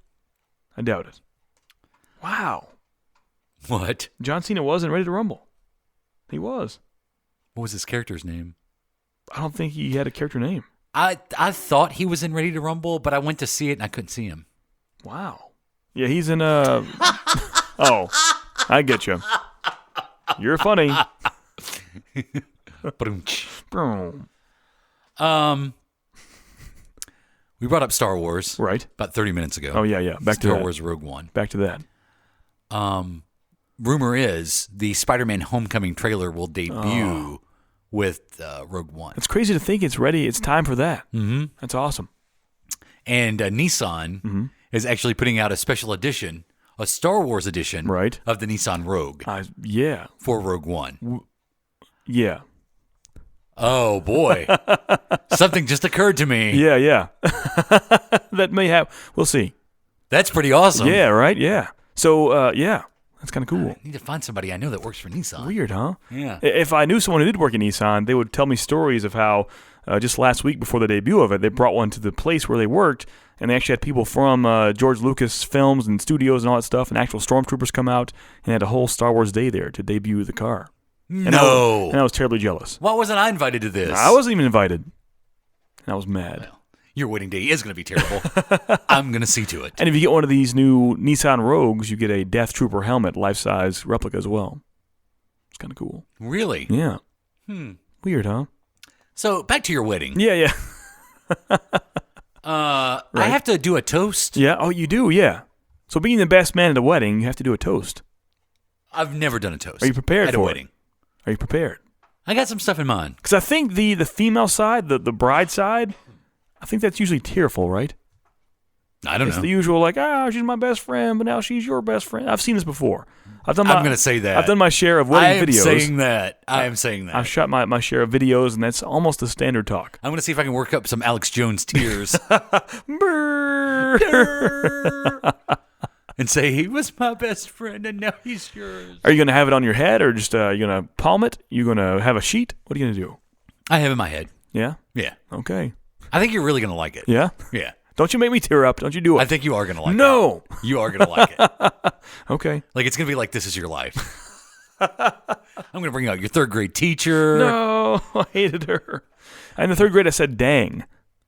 Wow. What? John Cena was in Ready to Rumble. He was. What was his character's name? I don't think he had a character name. I thought he was in Ready to Rumble, but I went to see it and I couldn't see him. Wow. Yeah, he's in Oh, I get you. You're funny. Boom. We brought up Star Wars. Right. About 30 minutes ago. Oh, yeah. Back to Star that. Wars Rogue One. Back to that. Rumor is the Spider-Man Homecoming trailer will debut with Rogue One. It's crazy to think it's ready. It's time for that. Mm-hmm. That's awesome. And Nissan is actually putting out a special edition, a Star Wars edition Right. of the Nissan Rogue Yeah. for Rogue One. Yeah. Oh, boy. Something just occurred to me. Yeah. That may have. We'll see. That's pretty awesome. Yeah, right? Yeah. So, yeah. That's kind of cool. I need to find somebody I know that works for Nissan. Weird, huh? Yeah. If I knew someone who did work at Nissan, they would tell me stories of how just last week before the debut of it, they brought one to the place where they worked, and they actually had people from George Lucas films and studios and all that stuff, and actual stormtroopers come out and had a whole Star Wars day there to debut the car. And I was terribly jealous. Why wasn't I invited to this? I wasn't even invited. And I was mad. Well, your wedding day is going to be terrible. I'm going to see to it. And if you get one of these new Nissan Rogues, you get a Death Trooper helmet, life-size replica as well. It's kind of cool. Really? Yeah. Weird, huh? So, back to your wedding. Yeah. I have to do a toast. Yeah. Oh, you do? Yeah. So being the best man at a wedding, you have to do a toast. I've never done a toast. Are you prepared at for a it? wedding? Are you prepared? I got some stuff in mind. Because I think the female side, the bride side, I think that's usually tearful, right? I don't It's know. the usual, like, she's my best friend, but now she's your best friend. I've seen this before. I'm going to say that. I've done my share of wedding videos. I am saying that. I've shot my share of videos, and that's almost the standard talk. I'm going to see if I can work up some Alex Jones tears and say, he was my best friend, and now he's yours. Are you going to have it on your head, or just you going to palm it? You going to have a sheet? What are you going to do? I have it in my head. Yeah? Yeah. Okay. I think you're really going to like it. Yeah? Yeah. Don't you make me tear up. Don't you do it. I think you are going to like it. No. You are going to like it. Okay. Like, it's going to be like, this is your life. I'm going to bring out your third grade teacher. No, I hated her. In the third grade, I said dang,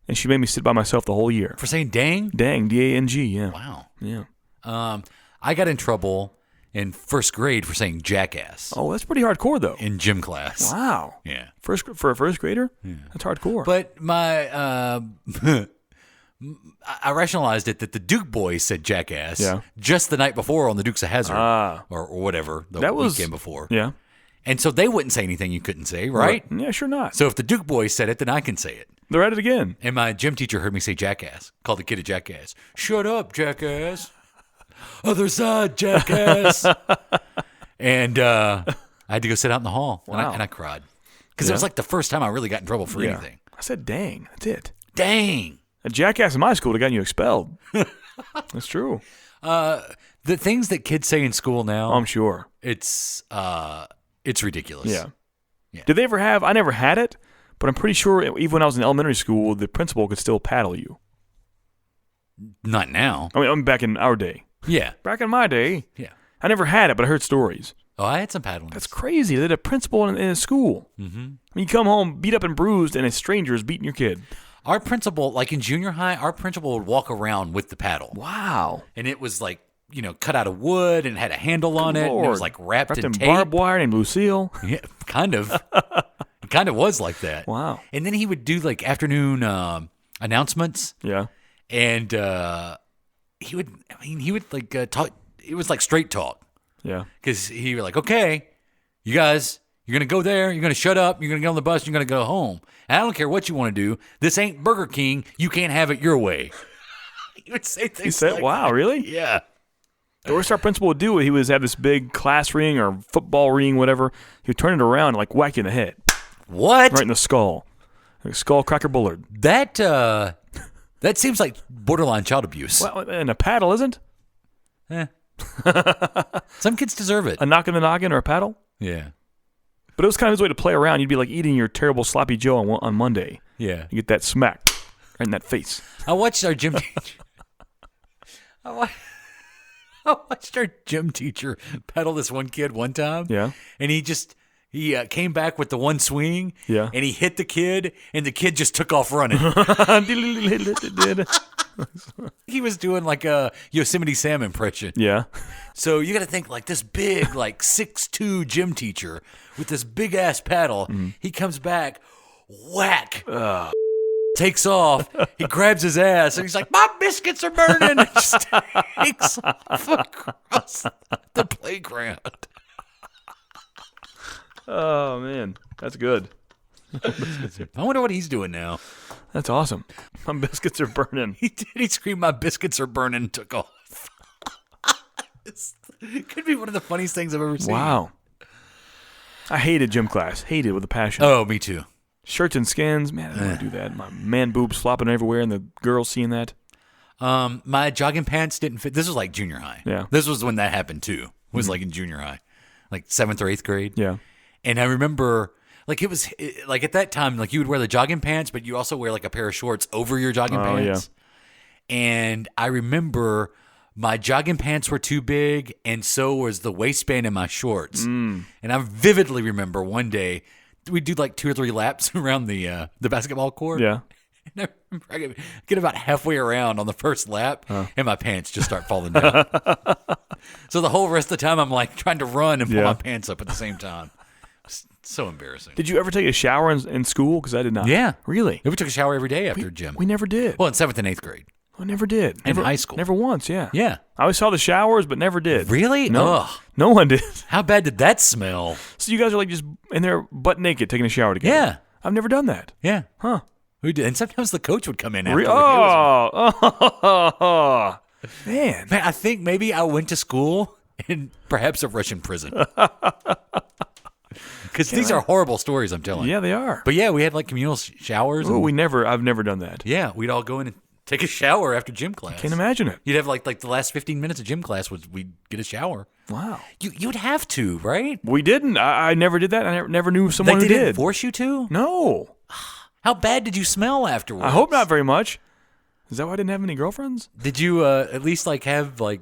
and she made me sit by myself the whole year. For saying dang? Dang, D-A-N-G, yeah. Wow. Yeah. I got in trouble in first grade for saying jackass Oh, that's pretty hardcore, though. in gym class. Wow. Yeah. For a first grader? Yeah. That's hardcore. But my I rationalized it that the Duke boys said jackass Yeah. just the night before on the Dukes of Hazzard or whatever the weekend before. Yeah. And so they wouldn't say anything you couldn't say, right? Yeah, sure not. So if the Duke boys said it, then I can say it. They're at it again. And my gym teacher heard me say jackass, called the kid a jackass. Shut up, jackass. Other side, jackass. And I had to go sit out in the hall, Wow. and I cried. Because it was like the first time I really got in trouble for anything. I said, dang, that's it. Dang. A jackass in my school would have gotten you expelled. That's true. The things that kids say in school now, I'm sure. it's ridiculous. Yeah. Yeah. Did they ever have, I never had it, but I'm pretty sure even when I was in elementary school, the principal could still paddle you. Not now. I mean, I'm back in our day. Yeah. Back in my day. Yeah. I never had it, but I heard stories. Oh, I had some paddling. That's crazy. They had a principal in a school. Mm-hmm. I mean, you come home beat up and bruised, and a stranger is beating your kid. Our principal, like in junior high, our principal would walk around with the paddle. Wow. And it was like, cut out of wood and had a handle on it. And it was like wrapped in tape. barbed wire named Lucille. Yeah, kind of. It kind of was like that. Wow. And then he would do like afternoon announcements. Yeah. And he would like talk. It was like straight talk. Yeah. Because he was like, okay, you guys, you're going to go there. You're going to shut up. You're going to get on the bus. You're going to go home. And I don't care what you want to do. This ain't Burger King. You can't have it your way. He would say things He said, like wow, that. really? Yeah. The worst our principal would do, he would have this big class ring or football ring, whatever. He would turn it around and like whack you in the head. What? Right in the skull. Like skull cracker bullard. That seems like borderline child abuse. Well, and a paddle isn't? Some kids deserve it. A knock in the noggin or a paddle? Yeah. But it was kind of his way to play around. You'd be like eating your terrible sloppy Joe on Monday. Yeah. You get that smack right in that face. I watched our gym teacher. I watched our gym teacher paddle this one kid one time. Yeah. And he came back with the one swing. Yeah. And he hit the kid, and the kid just took off running. He was doing like a Yosemite Sam impression. Yeah. So you got to think like this big, like 6'2" gym teacher with this big ass paddle. He comes back, whack, takes off. He grabs his ass and he's like, "My biscuits are burning!" And just takes off across the playground. Oh, man. That's good. I wonder what he's doing now. That's awesome. My biscuits are burning. He did. He screamed, "My biscuits are burning!" and took off. It could be one of the funniest things I've ever seen. Wow. I hated gym class. Hated with a passion. Oh, me too. Shirts and skins. Man, I don't want to do that. My man boobs flopping everywhere and the girls seeing that. My jogging pants didn't fit. This was like junior high. Yeah. This was when that happened too. It was like in junior high, like 7th or 8th grade. Yeah. And I remember, like it was like at that time, like you would wear the jogging pants, but you also wear like a pair of shorts over your jogging pants. Yeah. And I remember my jogging pants were too big, and so was the waistband in my shorts. And I vividly remember one day we'd do like 2 or 3 laps around the basketball court. Yeah. And I remember I get about halfway around on the first lap, and my pants just start falling down. So the whole rest of the time, I'm like trying to run and pull my pants up at the same time. It's so embarrassing. Did you ever take a shower in school? Because I did not. Yeah. Really? We took a shower every day after gym. We never did. Well, in 7th and 8th grade. I never did. In high school. Never once, yeah. Yeah. I always saw the showers, but never did. Really? No. Ugh. No one did. How bad did that smell? So you guys are like just in there butt naked taking a shower together? Yeah. I've never done that. Yeah. Huh. We did. And sometimes the coach would come in after. Man. Man, I think maybe I went to school in perhaps a Russian prison. Because these are horrible stories I'm telling. Yeah, they are. But yeah, we had like communal showers. Oh, I've never done that. Yeah, we'd all go in and take a shower after gym class. Can't imagine it. You'd have like the last 15 minutes of gym class we'd get a shower. Wow. You'd have to, right? We didn't. I never did that. I never knew someone who They didn't did. force you to? No. How bad did you smell afterwards? I hope not very much. Is that why I didn't have any girlfriends? Did you at least like have like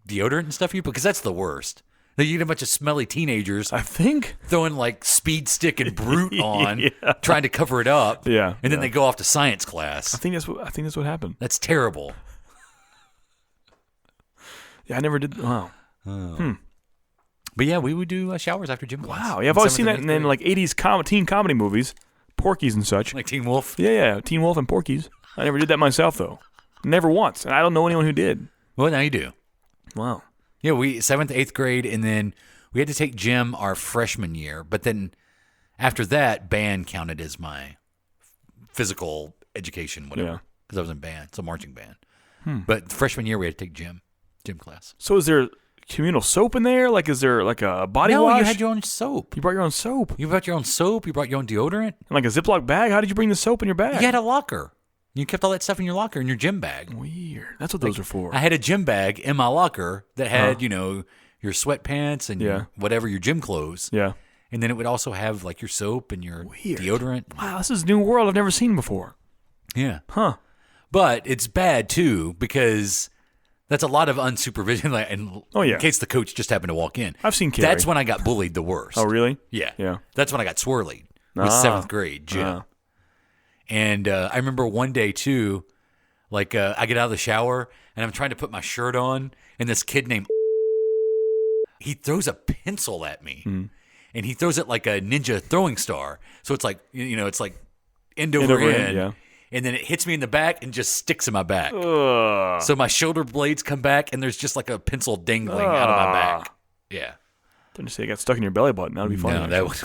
deodorant and stuff? Because that's the worst. You get a bunch of smelly teenagers. I think throwing like Speed Stick and Brute on, trying to cover it up. Yeah, and then they go off to science class. I think that's what happened. That's terrible. Yeah, I never did. Wow. But yeah, we would do showers after gym class. Wow. Yeah, I've always seen that in like 80s teen comedy movies, Porky's and such. Like Teen Wolf. Yeah, Teen Wolf and Porky's. I never did that myself though. Never once. And I don't know anyone who did. Well, now you do. Wow. Yeah, we 7th, 8th grade, and then we had to take gym our freshman year. But then after that, band counted as my physical education, whatever, because I was in band. It's a marching band. But freshman year, we had to take gym class. So is there communal soap in there? Like, is there like a body wash? No, you had your own soap. You brought your own soap? You brought your own soap. You brought your own deodorant. And like a Ziploc bag? How did you bring the soap in your bag? You had a locker. You kept all that stuff in your locker in your gym bag. Weird. That's what those are for. I had a gym bag in my locker that had, your sweatpants and whatever, your gym clothes. Yeah. And then it would also have like your soap and your deodorant. Wow, this is a new world I've never seen before. Yeah. Huh. But it's bad too because that's a lot of unsupervision. Like, in case the coach just happened to walk in. I've seen Carrie. That's when I got bullied the worst. Oh, really? Yeah. Yeah. That's when I got swirlied. Was 7th grade gym. And I remember one day too, like I get out of the shower and I'm trying to put my shirt on, and this kid named he throws a pencil at me, and he throws it like a ninja throwing star. So it's like it's like end over end. Yeah. And then it hits me in the back and just sticks in my back. So my shoulder blades come back, and there's just like a pencil dangling out of my back. Yeah. Didn't say it got stuck in your belly button. That would be funny. No, that was.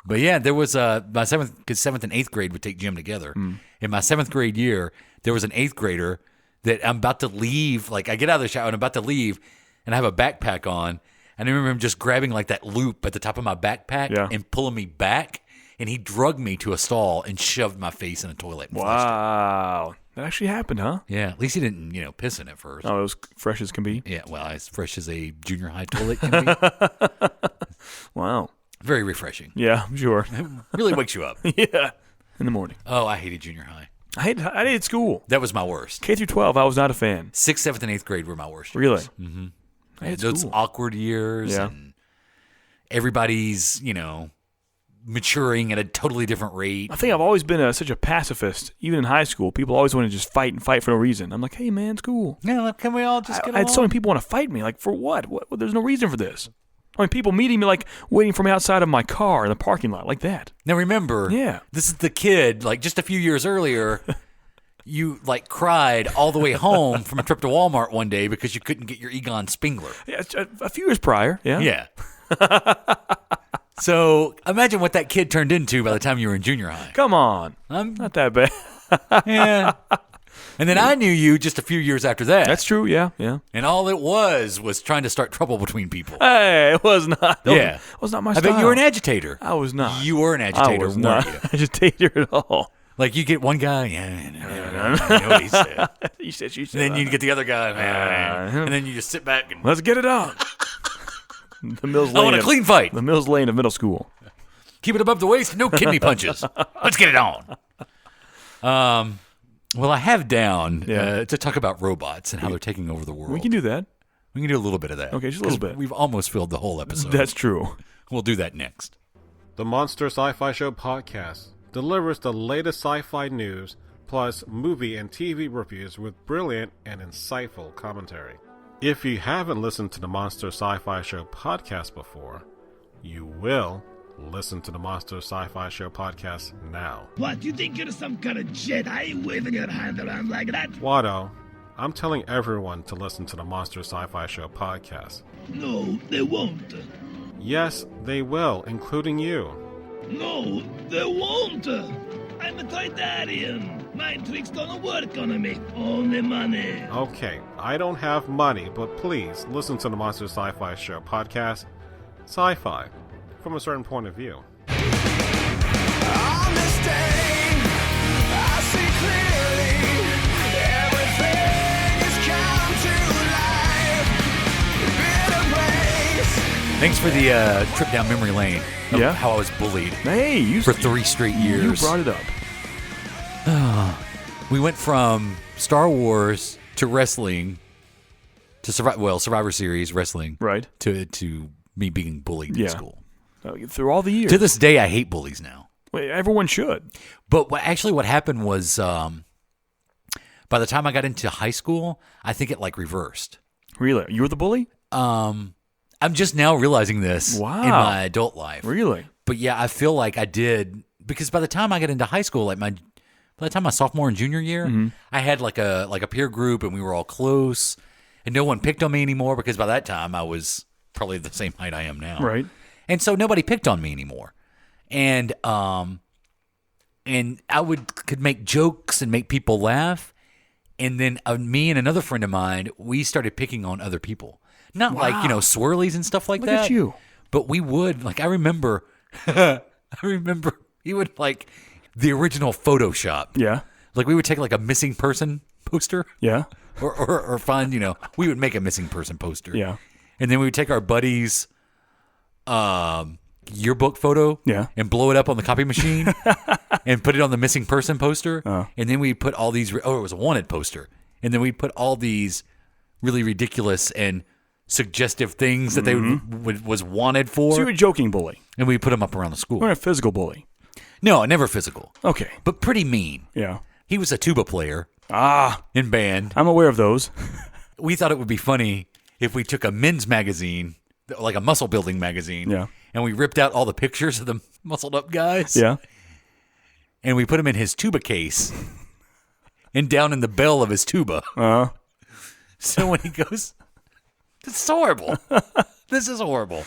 But yeah, there was my 7th, because 7th and 8th grade would take gym together. In my 7th grade year, there was an 8th grader that I'm about to leave. Like, I get out of the shower and I'm about to leave, and I have a backpack on. And I remember him just grabbing like that loop at the top of my backpack and pulling me back. And he drugged me to a stall and shoved my face in a toilet. And wow. That actually happened, huh? Yeah. At least he didn't, piss in it first. Oh, it was fresh as can be? Yeah. Well, as fresh as a junior high toilet can be. Wow. Very refreshing. Yeah, I'm sure. Really wakes you up. Yeah. In the morning. Oh, I hated junior high. I hated school. That was my worst. K through 12, I was not a fan. 6th, 7th, and 8th grade were my worst years. Really? Mm-hmm. I hated Those school. awkward years, and everybody's, maturing at a totally different rate. I think I've always been such a pacifist. Even in high school, people always want to just fight for no reason. I'm like, hey, man, it's cool. Yeah, can we all just get along? I had so many people want to fight me. Like, for what? There's no reason for this. I mean, people meeting me, like, waiting for me outside of my car in the parking lot, like that. Now, remember, this is the kid, like, just a few years earlier, you, like, cried all the way home from a trip to Walmart one day because you couldn't get your Egon Spengler. Yeah, a few years prior, yeah. So, imagine what that kid turned into by the time you were in junior high. Come on. Not that bad. Yeah. And then I knew you just a few years after that. That's true, yeah. And all it was trying to start trouble between people. Hey, it was not. Yeah. It was not my I style. bet you were an agitator. I was not. You were an agitator, I was not weren't you? agitator at all. Like, you get one guy, you know what he said. You said, she said. And then you get the other guy, and then you just sit back and... Let's get it on. The Mills Lane. I want a clean fight. The Mills Lane of middle school. Keep it above the waist, no kidney punches. Let's get it on. Well, I have down to talk about robots and how they're taking over the world. We can do that. We can do a little bit of that. Okay, just a little bit. We've almost filled the whole episode. That's true. We'll do that next. The Monster Sci-Fi Show podcast delivers the latest sci-fi news, plus movie and TV reviews with brilliant and insightful commentary. If you haven't listened to the Monster Sci-Fi Show podcast before, you will listen to the Monster Sci-Fi Show podcast now. What, you think you're some kind of Jedi waving your hand around like that? Watto, I'm telling everyone to listen to the Monster Sci-Fi Show podcast. No, they won't. Yes, they will, including you. No, they won't. I'm a Toydarian. Mind tricks don't work on me. Only money. Okay, I don't have money, but please listen to the Monster Sci-Fi Show podcast. Sci-fi, from a certain point of view. On this day, I see clearly everything has come to life. Bitter ways. Thanks for the trip down memory lane of how I was bullied for 3 straight years. You brought it up. We went from Star Wars to wrestling to Survivor Series wrestling, right? To me being bullied in school. Through all the years. To this day, I hate bullies now. Well, everyone should. But what happened was, by the time I got into high school, I think it reversed. Really? You were the bully? I'm just now realizing this in my adult life. Really? But yeah, I feel like I did, because by the time I got into high school, by the time my sophomore and junior year, I had like a peer group, and we were all close, and no one picked on me anymore because by that time I was probably the same height I am now. Right. And so nobody picked on me anymore. And I could make jokes and make people laugh. And then me and another friend of mine, we started picking on other people. Not like, swirlies and stuff like that. Look at you. But we would, like, I remember he would, like, the original Photoshop. Yeah. Like, we would take, like, a missing person poster. Yeah. Or find, we would make a missing person poster. Yeah. And then we would take our buddies' yearbook photo and blow it up on the copy machine and put it on the missing person poster. And then we put all these, it was a wanted poster. And then we put all these really ridiculous and suggestive things that they was wanted for. So you were a joking bully. And we put them up around the school. You weren't a physical bully. No, never physical. Okay. But pretty mean. Yeah. He was a tuba player. In band. I'm aware of those. We thought it would be funny if we took a men's magazine, like a muscle building magazine, and we ripped out all the pictures of the muscled up guys. Yeah. And we put them in his tuba case and down in the bell of his tuba. So when he goes, this is horrible. This is horrible.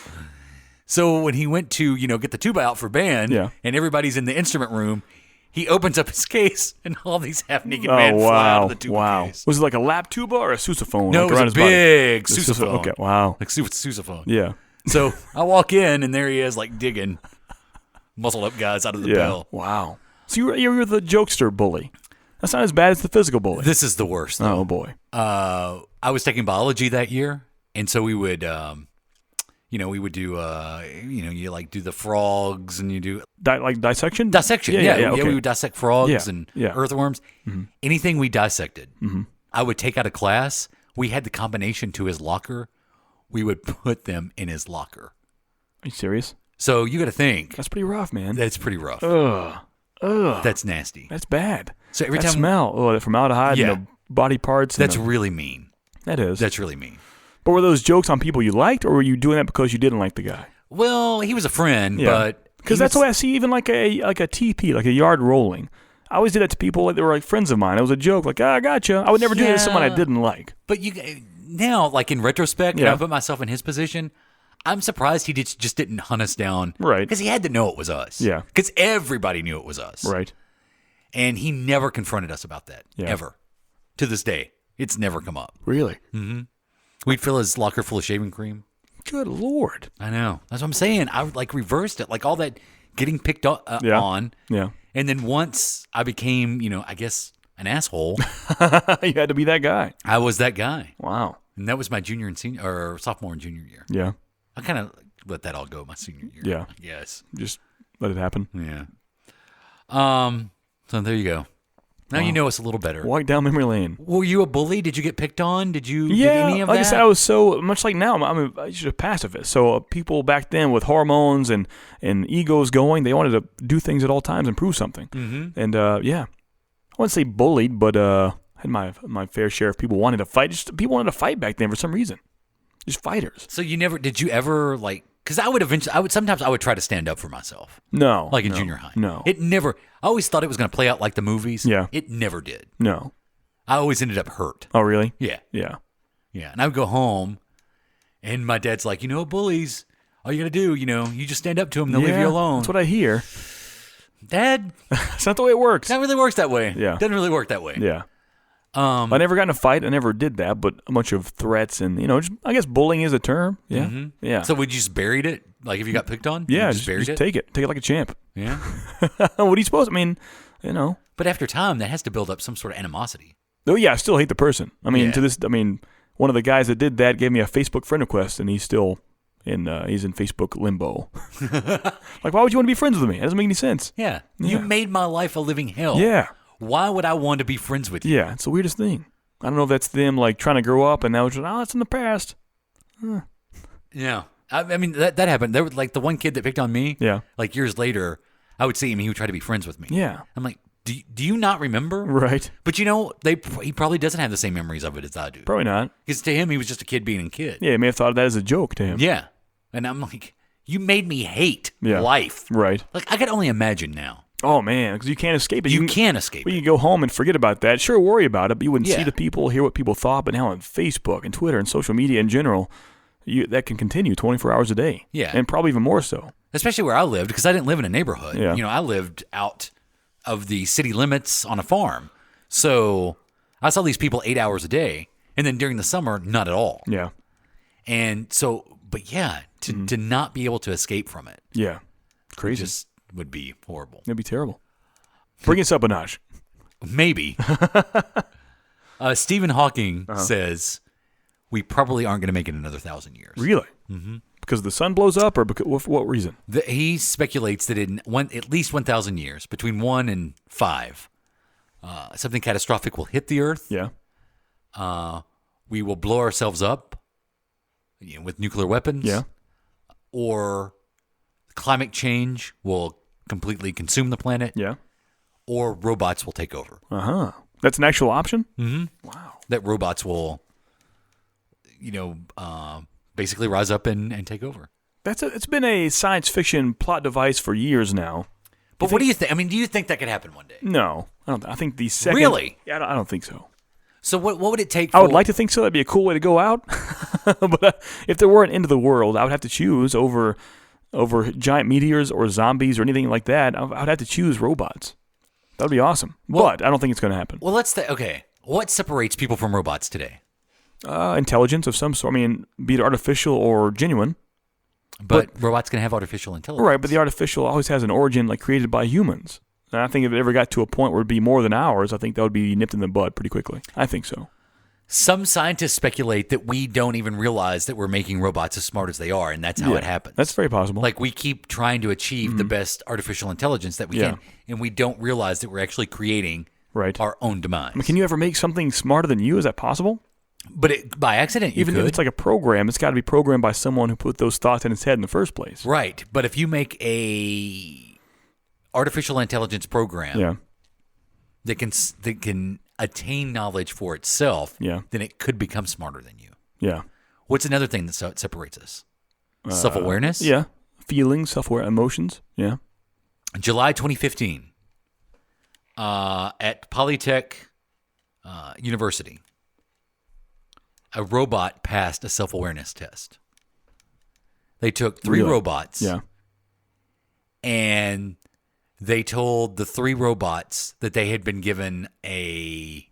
So when he went to, get the tuba out for band, and everybody's in the instrument room, he opens up his case, and all these half-naked men fly out of the tuba case. Was it like a lap tuba or a sousaphone? No, like it was around a big body? sousaphone. Okay, wow. Like sousaphone. Yeah. So I walk in, and there he is, like, digging muscled-up guys out of the bell. Wow. So you were the jokester bully. That's not as bad as the physical bully. This is the worst, though. Oh, boy. I was taking biology that year, and so we would... we would do, you like do the frogs and you do like dissection. Dissection, yeah. We would dissect frogs and yeah. earthworms. Anything we dissected, I would take out of class. We had the combination to his locker. We would put them in his locker. Are you serious? So you got to think that's pretty rough, man. That's pretty rough. Ugh. That's nasty. That's bad. So every that time smell, the formaldehyde and the body parts. That's really mean. That is. That's really mean. But were those jokes on people you liked, or were you doing that because you didn't like the guy? Well, he was a friend, but because that's what I see. Even like a TP, like a yard rolling. I always did that to people like they were like friends of mine. It was a joke, like I gotcha. I would never do that to someone I didn't like. But now, like in retrospect, and I put myself in his position. I'm surprised he just didn't hunt us down, right? Because he had to know it was us, Because everybody knew it was us, right? And he never confronted us about that, ever. To this day, it's never come up. Really? Mm-hmm. We'd fill his locker full of shaving cream. Good Lord. I know. That's what I'm saying. I like reversed it. Like all that getting picked on. Yeah. And then once I became, I guess, an asshole. You had to be that guy. I was that guy. Wow. And that was my junior and senior, or sophomore and junior year. Yeah. I kind of let that all go my senior year. Yeah. I guess. Just let it happen. Yeah. So there you go. Now you know us a little better. Walk down memory lane. Were you a bully? Did you get picked on? Did you did any of that? Like I said, I was so much like now. I'm a pacifist. So people back then with hormones and egos going, they wanted to do things at all times and prove something. Mm-hmm. And I wouldn't say bullied, but I had my fair share of people wanting to fight. Just people wanted to fight back then for some reason. Just fighters. So did you ever like? Because sometimes I would try to stand up for myself. No. Like in junior high. No. It never, I always thought it was going to play out like the movies. Yeah. It never did. No. I always ended up hurt. Oh, really? Yeah. Yeah. Yeah. And I would go home and my dad's like, bullies, all you got to do, you just stand up to them. They'll leave you alone. That's what I hear. Dad. It's not the way it works. It really works that way. Yeah. Doesn't really work that way. Yeah. I never got in a fight. I never did that, but a bunch of threats and, just, I guess bullying is a term. Yeah. Mm-hmm. Yeah. So would you just buried it? Like if you got picked on? Yeah. Just buried it? Take it. Take it like a champ. Yeah. What are you supposed to? I mean, But after time, that has to build up some sort of animosity. Oh, yeah. I still hate the person. I mean, one of the guys that did that gave me a Facebook friend request, and he's still he's in Facebook limbo. Like, why would you want to be friends with me? That doesn't make any sense. Yeah. You made my life a living hell. Yeah. Why would I want to be friends with you? Yeah, it's the weirdest thing. I don't know if that's them like trying to grow up and now it's just, that's in the past. Yeah. I mean, that happened. There was like the one kid that picked on me. Yeah. Like years later, I would see him and he would try to be friends with me. Yeah. I'm like, do you not remember? Right. But he probably doesn't have the same memories of it as I do. Probably not. Because to him, he was just a kid being a kid. Yeah, he may have thought of that as a joke to him. Yeah. And I'm like, you made me hate life. Right. Like, I could only imagine now. Oh, man, because you can't escape it. You can't escape it. it. You can go home and forget about that. Sure, worry about it, but you wouldn't Yeah. see the people, hear what people thought. But now on Facebook and Twitter and social media in general, that can continue 24 hours a day. Yeah. And probably even more so. Especially where I lived, because I didn't live in a neighborhood. Yeah. You know, I lived out of the city limits on a farm. So I saw these people 8 hours a day. And then during the summer, not at all. Yeah. And so, but yeah, to not be able to escape from it. Yeah. Crazy. Just would be horrible. It'd be terrible. Bring us up a notch. Maybe. Stephen Hawking says we probably aren't going to make it another 1,000 years. Really? Mm-hmm. Because the sun blows up, or because, for what reason? He speculates that in at least 1,000 years, between 1 and 5, something catastrophic will hit the Earth. Yeah. We will blow ourselves up with nuclear weapons. Yeah. Or climate change will completely consume the planet. Yeah. Or robots will take over. Uh-huh. That's an actual option? Mm-hmm. Wow. That robots will, basically rise up and take over. It's been a science fiction plot device for years now. But what do you think? I mean, do you think that could happen one day? No. I don't. I think the second... Really? Yeah, I don't think so. So what would it take? I would like to think so. That'd be a cool way to go out. But if there were an end of the world, I would have to choose over giant meteors or zombies or anything like that. I would have to choose robots. That would be awesome. Well, but I don't think it's going to happen. Well, okay. What separates people from robots today? Intelligence of some sort. I mean, be it artificial or genuine. But robots can have artificial intelligence. Right, but the artificial always has an origin like created by humans. And I think if it ever got to a point where it'd be more than ours, I think that would be nipped in the bud pretty quickly. I think so. Some scientists speculate that we don't even realize that we're making robots as smart as they are, and that's how it happens. That's very possible. Like we keep trying to achieve the best artificial intelligence that we can, and we don't realize that we're actually creating our own demise. I mean, can you ever make something smarter than you? Is that possible? But by accident, Even if it's like a program, it's got to be programmed by someone who put those thoughts in his head in the first place. Right. But if you make a artificial intelligence program that can attain knowledge for itself, then it could become smarter than you. Yeah. What's another thing that separates us? Self-awareness? Yeah. Feelings, self-aware, emotions. Yeah. July 2015, at Polytech University, a robot passed a self-awareness test. They took 3 robots. Yeah. And they told the 3 robots that they had been given a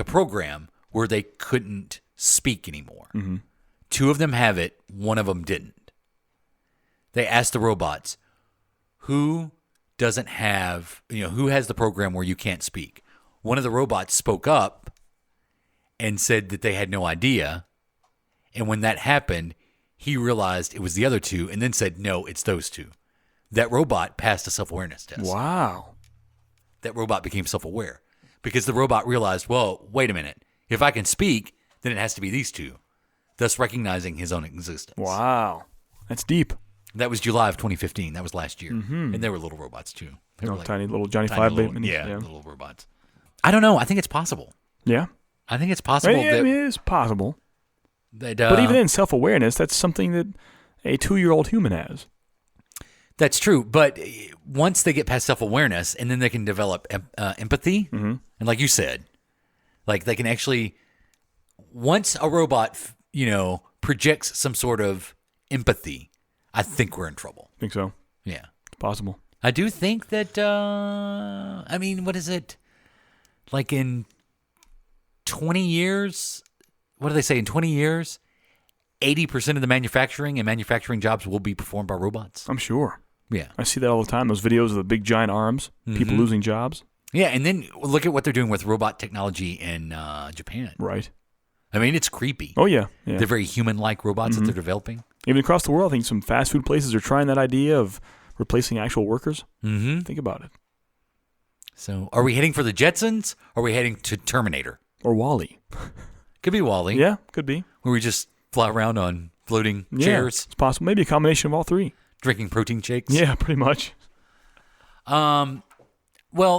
program where they couldn't speak anymore. Mm-hmm. 2 of them have it, 1 of them didn't. They asked the robots, who doesn't have, who has the program where you can't speak? One of the robots spoke up and said that they had no idea. And when that happened, he realized it was the other 2 and then said, no, it's those 2. That robot passed a self-awareness test. Wow. That robot became self-aware because the robot realized, well, wait a minute. If I can speak, then it has to be these 2, thus recognizing his own existence. Wow. That's deep. That was July of 2015. That was last year. Mm-hmm. And they were little robots, too. They were tiny little Johnny Five babies. Yeah, little robots. I don't know. I think it's possible. Yeah. I think it's possible. It is possible. That, but even in self-awareness, that's something that a 2-year-old human has. That's true, but once they get past self-awareness, and then they can develop empathy, and like you said, like they can actually, once a robot, projects some sort of empathy, I think we're in trouble. Think so? Yeah, it's possible. I do think that. What is it? Like in 20 years, what do they say? In 20 years, 80% of the manufacturing jobs will be performed by robots. I'm sure. Yeah. I see that all the time, those videos of the big giant arms, people losing jobs. Yeah, and then look at what they're doing with robot technology in Japan. Right. I mean, it's creepy. Oh, yeah. They're very human-like robots that they're developing. Even across the world, I think some fast food places are trying that idea of replacing actual workers. Mm-hmm. Think about it. So, are we heading for the Jetsons, or are we heading to Terminator? Or WALL-E. Could be WALL-E. Yeah, could be. Where we just fly around on floating chairs. It's possible. Maybe a combination of all 3. Drinking protein shakes. Yeah, pretty much. Well,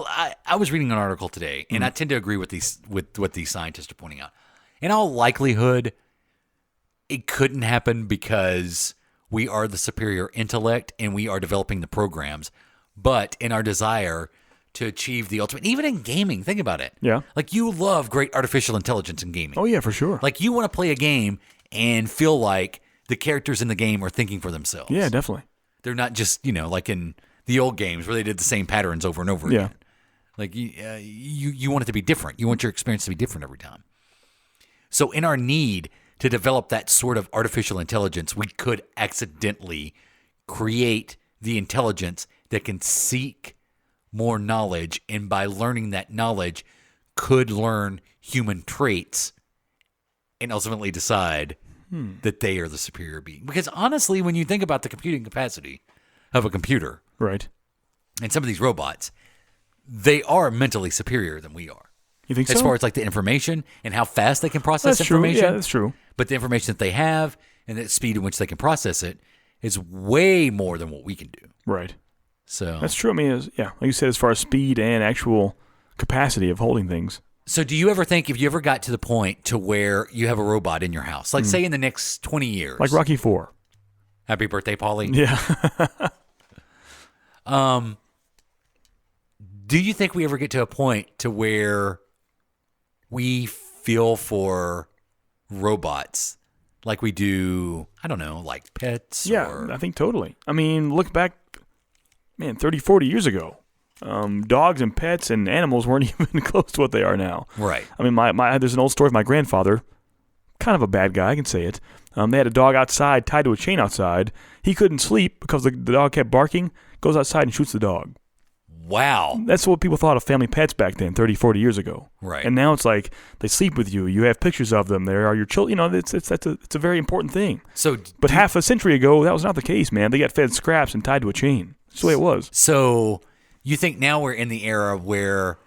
I was reading an article today, and I tend to agree with what these scientists are pointing out. In all likelihood, it couldn't happen because we are the superior intellect and we are developing the programs. But in our desire to achieve the ultimate, even in gaming, think about it. Yeah. Like, you love great artificial intelligence in gaming. Oh, yeah, for sure. Like, you want to play a game and feel like the characters in the game are thinking for themselves. Yeah, definitely. They're not just, like in the old games where they did the same patterns over and over again. Like, you want it to be different. You want your experience to be different every time. So in our need to develop that sort of artificial intelligence, we could accidentally create the intelligence that can seek more knowledge, and by learning that knowledge, could learn human traits and ultimately decide that they are the superior being. Because honestly, when you think about the computing capacity of a computer, right, and some of these robots, they are mentally superior than we are. You think so? As far as like the information and how fast they can process That's information. True. Yeah, that's true. But the information that they have and the speed in which they can process it is way more than what we can do. Right. So that's true. I mean, like you said, as far as speed and actual capacity of holding things. So do you ever think, if you ever got to the point to where you have a robot in your house, like say in the next 20 years. Like Rocky IV. Happy birthday, Paulie. Yeah. Do you think we ever get to a point to where we feel for robots like we do, I don't know, like pets? Yeah, I think totally. I mean, look back, 30, 40 years ago. Dogs and pets and animals weren't even close to what they are now. Right. I mean, there's an old story of my grandfather, kind of a bad guy, I can say it. They had a dog outside, tied to a chain outside. He couldn't sleep because the dog kept barking, goes outside and shoots the dog. Wow. That's what people thought of family pets back then, 30, 40 years ago. Right. And now it's like they sleep with you. You have pictures of them. There are your children. It's a very important thing. But half a century ago, that was not the case, man. They got fed scraps and tied to a chain. That's the way it was. So you think now we're in the era where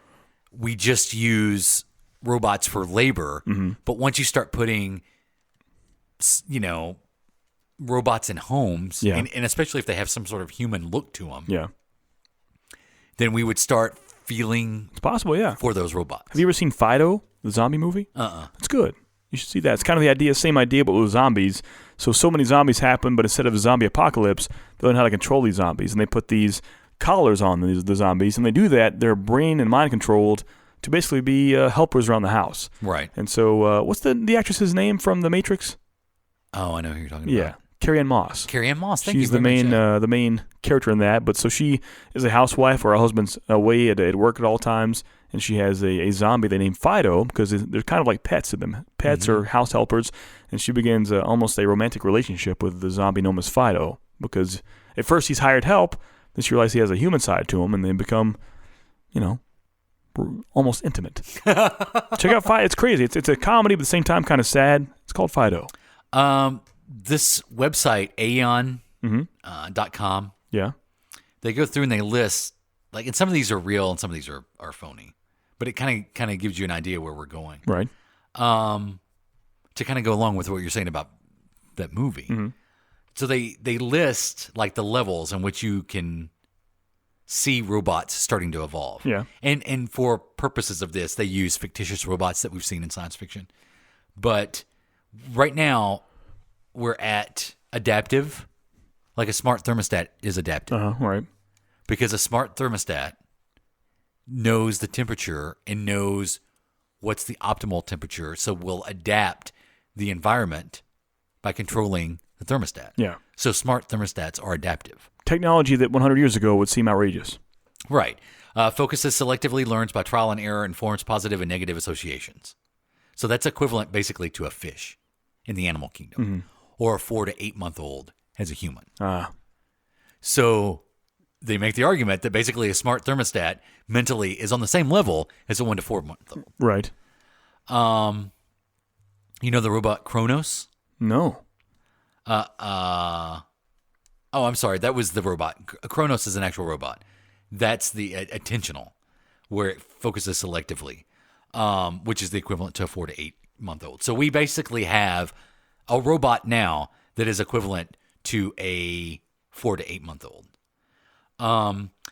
we just use robots for labor, but once you start putting, robots in homes, and especially if they have some sort of human look to them, then we would start feeling it's possible, for those robots. Have you ever seen Fido, the zombie movie? It's good. You should see that. It's kind of the same idea, but with zombies. So many zombies happen, but instead of a zombie apocalypse, they learn how to control these zombies, and they put these collars on the zombies, and they do that. They're brain and mind controlled to basically be helpers around the house. Right. And so, what's the actress's name from The Matrix? Oh, I know who you're talking about. Yeah, Carrie-Anne Moss. Carrie-Anne Moss. Thank you. She's the main character in that. But so she is a housewife, or her husband's away at work at all times, and she has a zombie they named Fido because they're kind of like pets to them. Pets are house helpers, and she begins almost a romantic relationship with the zombie known as Fido because at first he's hired help. Then she realizes he has a human side to him, and they become, almost intimate. Check out Fido. It's crazy. It's a comedy, but at the same time kind of sad. It's called Fido. This website, aeon.com, they go through and they list, like, and some of these are real and some of these are phony, but it kind of gives you an idea where we're going. Right. To kind of go along with what you're saying about that movie. So they list like the levels in which you can see robots starting to evolve. Yeah. And for purposes of this, they use fictitious robots that we've seen in science fiction. But right now, we're at adaptive. Like a smart thermostat is adaptive. Right. Because a smart thermostat knows the temperature and knows what's the optimal temperature, so will adapt the environment by controlling the thermostat. Yeah. So smart thermostats are adaptive. Technology that 100 years ago would seem outrageous. Right. Focuses selectively, learns by trial and error, and forms positive and negative associations. So that's equivalent basically to a fish in the animal kingdom, or a 4 to 8 month old as a human. So they make the argument that basically a smart thermostat mentally is on the same level as a 1 to 4 month old. Right. You know the robot Kronos? No. Oh, I'm sorry. That was the robot. Kronos is an actual robot. That's the attentional, where it focuses selectively, which is the equivalent to a 4 to 8 month old. So we basically have a robot now that is equivalent to a 4 to 8 month old.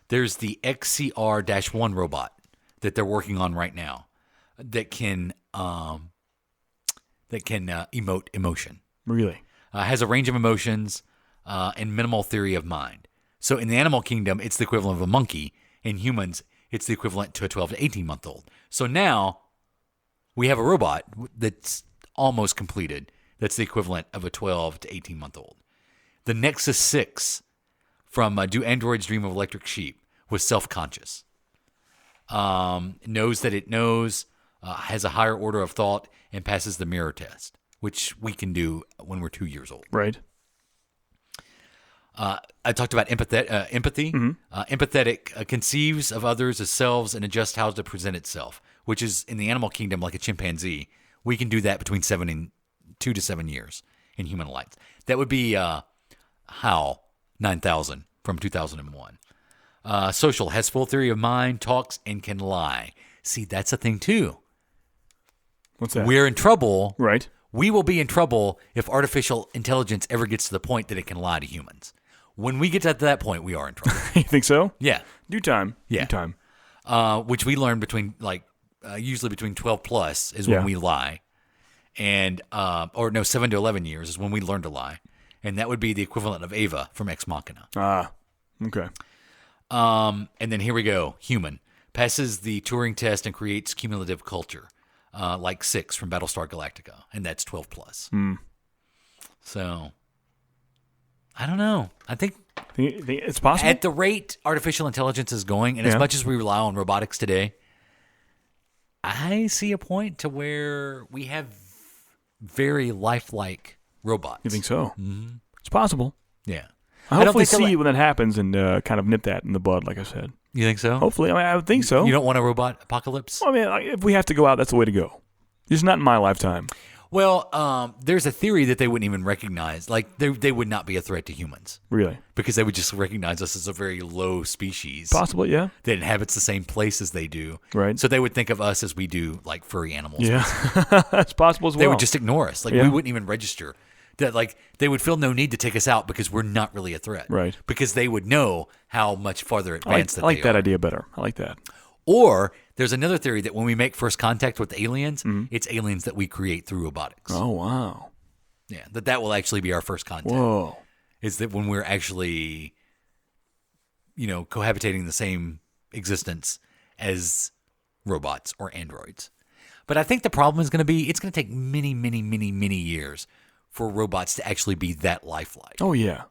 There's the XCR-1 robot that they're working on right now that can emote emotion. Really? Has a range of emotions. and minimal theory of mind. So in the animal kingdom, it's the equivalent of a monkey. In humans, it's the equivalent to a 12 to 18-month-old. So now we have a robot that's almost completed. That's the equivalent of a 12 to 18-month-old. The Nexus 6 from Do Androids Dream of Electric Sheep was self-conscious. Knows that it knows, has a higher order of thought, and passes the mirror test, which we can do when we're 2 years old. Right. I talked about empathy. Empathetic conceives of others as selves and adjusts how to present itself, which is in the animal kingdom like a chimpanzee. We can do that between 2 to 7 years in human life. That would be HAL 9000 from 2001. Social, has full theory of mind, talks, and can lie. See, that's a thing too. What's that? We're in trouble. Right. We will be in trouble if artificial intelligence ever gets to the point that it can lie to humans. When we get to that point, we are in trouble. You think so? Yeah. Due time. Yeah. Due time. Which we learn between, usually between 12 plus is when we lie. And, 7 to 11 years is when we learn to lie. And that would be the equivalent of Ava from Ex Machina. Ah, okay. And then here we go. Human. Passes the Turing test and creates cumulative culture. Like 6 from Battlestar Galactica. And that's 12 plus. So, I don't know. I think it's possible. At the rate artificial intelligence is going, and as much as we rely on robotics today, I see a point to where we have very lifelike robots. You think so? Mm-hmm. It's possible. Yeah. I hopefully see when that happens and kind of nip that in the bud, like I said. You think so? Hopefully. I would think so. You don't want a robot apocalypse? Well, I mean, if we have to go out, that's the way to go. Just not in my lifetime. Well, there's a theory that they wouldn't even recognize. Like, they would not be a threat to humans. Really? Because they would just recognize us as a very low species. Possibly, yeah. That inhabits the same place as they do. Right. So they would think of us as we do, like, furry animals. Yeah. That's possible as well. They would just ignore us. Like, we wouldn't even register. That, like, they would feel no need to take us out because we're not really a threat. Right. Because they would know how much farther advanced I like that idea better. I like that. Or there's another theory that when we make first contact with aliens, it's aliens that we create through robotics. Oh, wow. Yeah, that will actually be our first contact. Whoa. Is that when we're actually, cohabitating the same existence as robots or androids. But I think the problem is going to be, it's going to take many, many, many, many years for robots to actually be that lifelike. Oh, yeah.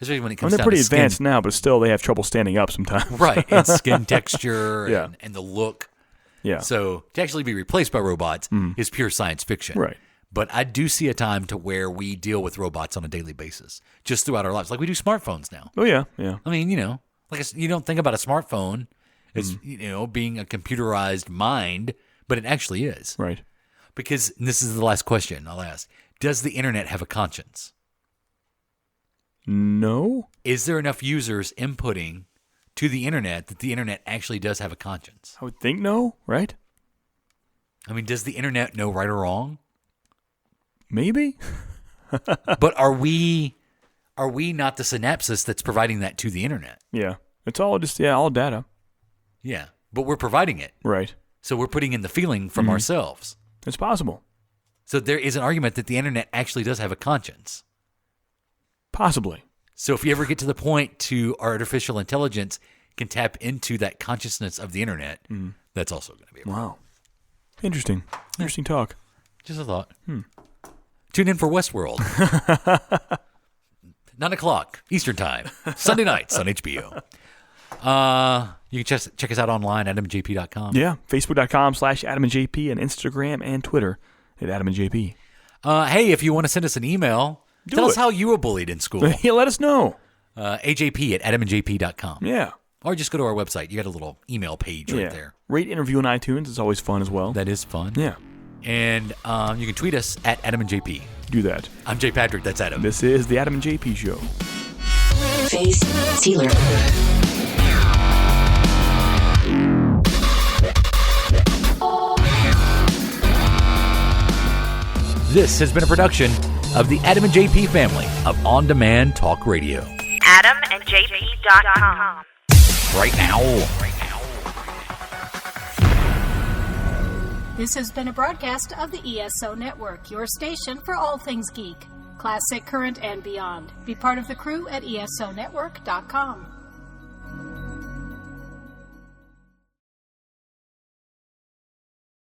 Especially when it comes they're down pretty to skin. advanced now, but still they have trouble standing up sometimes. Right, and skin texture Yeah. and the look. Yeah. So to actually be replaced by robots is pure science fiction. Right. But I do see a time to where we deal with robots on a daily basis, just throughout our lives. Like we do smartphones now. Oh, yeah, yeah. I mean, you don't think about a smartphone as, being a computerized mind, but it actually is. Right. Because, and this is the last question I'll ask, does the internet have a conscience? No. Is there enough users inputting to the internet that the internet actually does have a conscience? I would think no, right? I mean, does the internet know right or wrong? Maybe. But are we not the synapses that's providing that to the internet? Yeah. It's all all data. Yeah. But we're providing it. Right. So we're putting in the feeling from ourselves. It's possible. So there is an argument that the internet actually does have a conscience. Possibly. So if you ever get to the point to artificial intelligence can tap into that consciousness of the internet, that's also going to be a problem. Wow. Interesting. Interesting talk. Just a thought. Tune in for Westworld. 9:00 Eastern Time. Sunday nights on HBO. You can check us out online at adamandjp.com. Yeah. Facebook.com/AdamandJP and Instagram and Twitter at AdamandJP. Hey, if you want to send us an email, tell us how you were bullied in school. Yeah, let us know. AJP at adamandjp.com. Yeah. Or just go to our website. You got a little email page right there. Rate, interview on iTunes. It's always fun as well. That is fun. Yeah. And you can tweet us at adamandjp. Do that. I'm Jay Patrick. That's Adam. This is the Adam and JP Show. Face Sealer. This has been a production of the Adam and JP family of on-demand talk radio. AdamandJP.com. Right now. This has been a broadcast of the ESO Network, your station for all things geek. Classic, current, and beyond. Be part of the crew at ESONetwork.com.